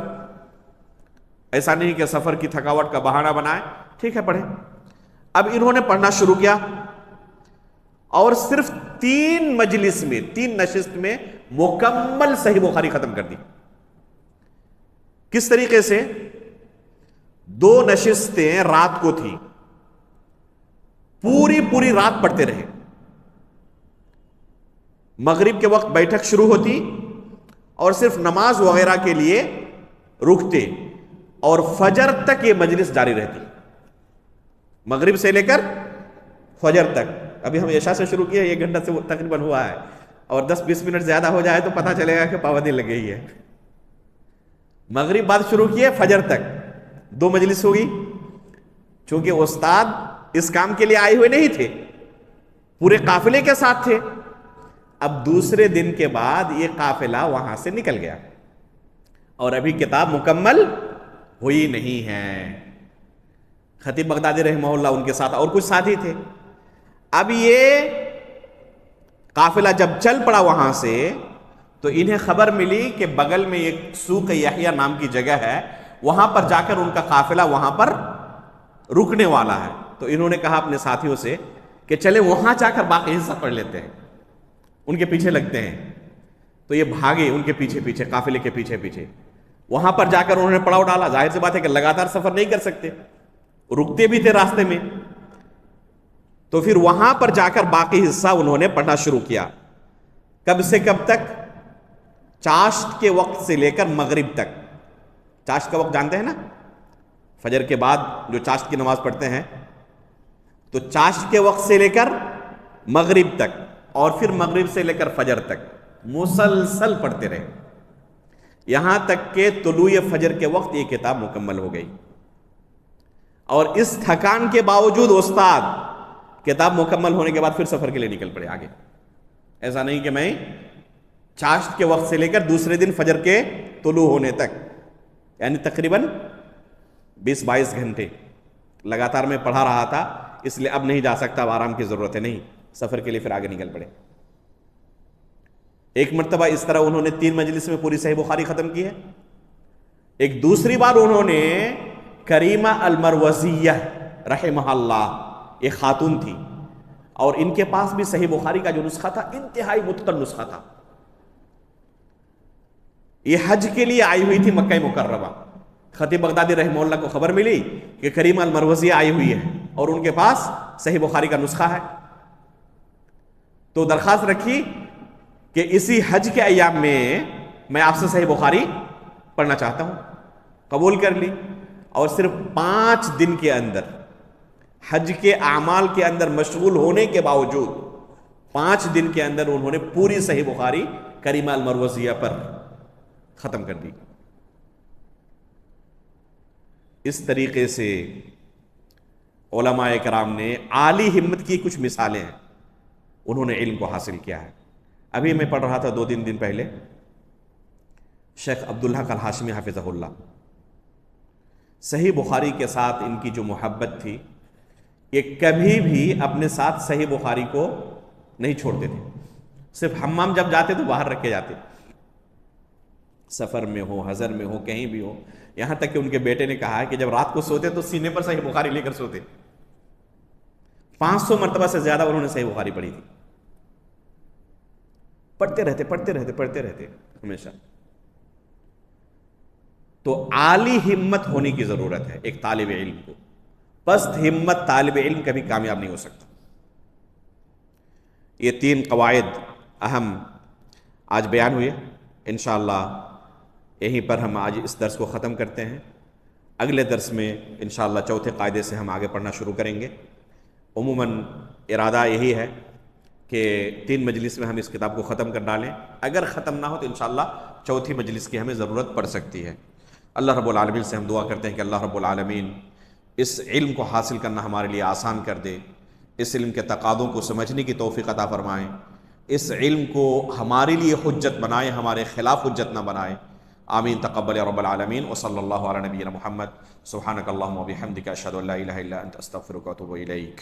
ایسا نہیں کہ سفر کی تھکاوٹ کا بہانہ بنائے, ٹھیک ہے پڑھیں. اب انہوں نے پڑھنا شروع کیا اور صرف 3 مجلس میں, 3 نشست میں مکمل صحیح بخاری ختم کر دی. کس طریقے سے؟ 2 نشستیں رات کو تھی, پوری رات پڑھتے رہے. مغرب کے وقت بیٹھک شروع ہوتی اور صرف نماز وغیرہ کے لیے رکتے, اور فجر تک یہ مجلس جاری رہتی. مغرب سے لے کر فجر تک. ابھی ہم عشاء سے شروع کیے, 1 گھنٹہ سے تقریباً ہوا ہے, اور 10-20 منٹ زیادہ ہو جائے تو پتہ چلے گا کہ پابندی لگ گئی ہے. مغرب بعد شروع کیے, فجر تک 2 مجلس ہوگی. چونکہ استاد اس کام کے لیے آئے ہوئے نہیں تھے, پورے قافلے کے ساتھ تھے. اب دوسرے دن کے بعد یہ قافلہ وہاں سے نکل گیا اور ابھی کتاب مکمل ہوئی نہیں ہے. خطیب بغدادی رحمہ اللہ ان کے ساتھ اور کچھ ساتھی تھے. اب یہ قافلہ جب چل پڑا وہاں سے تو انہیں خبر ملی کہ بغل میں ایک سوق یحییٰ نام کی جگہ ہے, وہاں پر جا کر ان کا قافلہ وہاں پر رکنے والا ہے. تو انہوں نے کہا اپنے ساتھیوں سے کہ چلے وہاں جا کر باقی حصہ پڑھ لیتے ہیں, ان کے پیچھے لگتے ہیں. تو یہ بھاگے ان کے پیچھے قافلے کے پیچھے. وہاں پر جا کر انہوں نے پڑاؤ ڈالا. ظاہر سی بات ہے کہ لگاتار سفر نہیں کر سکتے, رکتے بھی تھے راستے میں. تو پھر وہاں پر جا کر باقی حصہ انہوں نے پڑھنا شروع کیا. کب سے کب تک؟ چاشت کے وقت سے لے کر مغرب تک. چاشت کا وقت جانتے ہیں نا, فجر کے بعد جو چاشت کی نماز پڑھتے ہیں, تو چاشت کے وقت سے لے کر مغرب تک, اور پھر مغرب سے لے کر فجر تک مسلسل پڑھتے رہے, یہاں تک کہ طلوع فجر کے وقت یہ کتاب مکمل ہو گئی. اور اس تھکان کے باوجود استاد کتاب مکمل ہونے کے بعد پھر سفر کے لیے نکل پڑے آگے. ایسا نہیں کہ میں چاشت کے وقت سے لے کر دوسرے دن فجر کے طلوع ہونے تک, یعنی تقریباً 20-22 گھنٹے لگاتار میں پڑھا رہا تھا, اس لیے اب نہیں جا سکتا, اب آرام کی ضرورت ہے, نہیں سفر کے لیے پھر آگے نکل پڑے. ایک مرتبہ اس طرح انہوں نے 3 مجلس میں پوری صحیح بخاری ختم کی ہے. ایک دوسری بار انہوں نے کریمہ المروزیہ رحمہ اللہ, ایک خاتون تھی, اور ان کے پاس بھی صحیح بخاری کا جو نسخہ تھا انتہائی متقن نسخہ تھا. یہ حج کے لیے آئی ہوئی تھی مکہ مکرمہ. خطیب بغدادی رحمہ اللہ کو خبر ملی کہ کریمہ المروزیہ آئی ہوئی ہے اور ان کے پاس صحیح بخاری کا نسخہ ہے. تو درخواست رکھی کہ اسی حج کے ایام میں آپ سے صحیح بخاری پڑھنا چاہتا ہوں، قبول کر لی، اور صرف 5 دن کے اندر حج کے اعمال کے اندر مشغول ہونے کے باوجود 5 دن کے اندر انہوں نے پوری صحیح بخاری کریمہ المروزیہ پر ختم کر دی۔ اس طریقے سے علماء کرام نے عالی ہمت کی کچھ مثالیں ہیں، انہوں نے علم کو حاصل کیا ہے۔ ابھی میں پڑھ رہا تھا 2-3 دن پہلے شیخ عبداللہ الہاشمی حفظہ اللہ، صحیح بخاری کے ساتھ ان کی جو محبت تھی، یہ کبھی بھی اپنے ساتھ صحیح بخاری کو نہیں چھوڑتے تھے، صرف حمام جب جاتے تو باہر رکھ کے جاتے، سفر میں ہو، حضر میں ہو، کہیں بھی ہو۔ یہاں تک کہ ان کے بیٹے نے کہا ہے کہ جب رات کو سوتے تو سینے پر صحیح بخاری لے کر سوتے۔ 500 مرتبہ سے زیادہ انہوں نے صحیح بخاری پڑھی تھی، پڑھتے رہتے ہمیشہ۔ تو عالی ہمت ہونے کی ضرورت ہے ایک طالب علم کو، پست ہمت طالب علم کبھی کامیاب نہیں ہو سکتا۔ یہ 3 قواعد اہم آج بیان ہوئے، انشاءاللہ یہیں پر ہم آج اس درس کو ختم کرتے ہیں۔ اگلے درس میں انشاءاللہ 4تھے قاعدے سے ہم آگے پڑھنا شروع کریں گے۔ عموماً ارادہ یہی ہے کہ 3 مجلس میں ہم اس کتاب کو ختم کر ڈالیں، اگر ختم نہ ہو تو انشاءاللہ 4تھی مجلس کی ہمیں ضرورت پڑ سکتی ہے۔ اللہ رب العالمین سے ہم دعا کرتے ہیں کہ اللہ رب العالمین اس علم کو حاصل کرنا ہمارے لیے آسان کر دے، اس علم کے تقاضوں کو سمجھنے کی توفیق عطا فرمائیں، اس علم کو ہمارے لیے حجت بنائیں، ہمارے خلاف حجت نہ بنائیں۔ آمین تقبل یا رب العالمین، وصلی اللہ علی نبینا محمد، سبحانک اللہم و بحمدک، اشہد ان لا الہ الا انت، استغفرک و اتوب الیک۔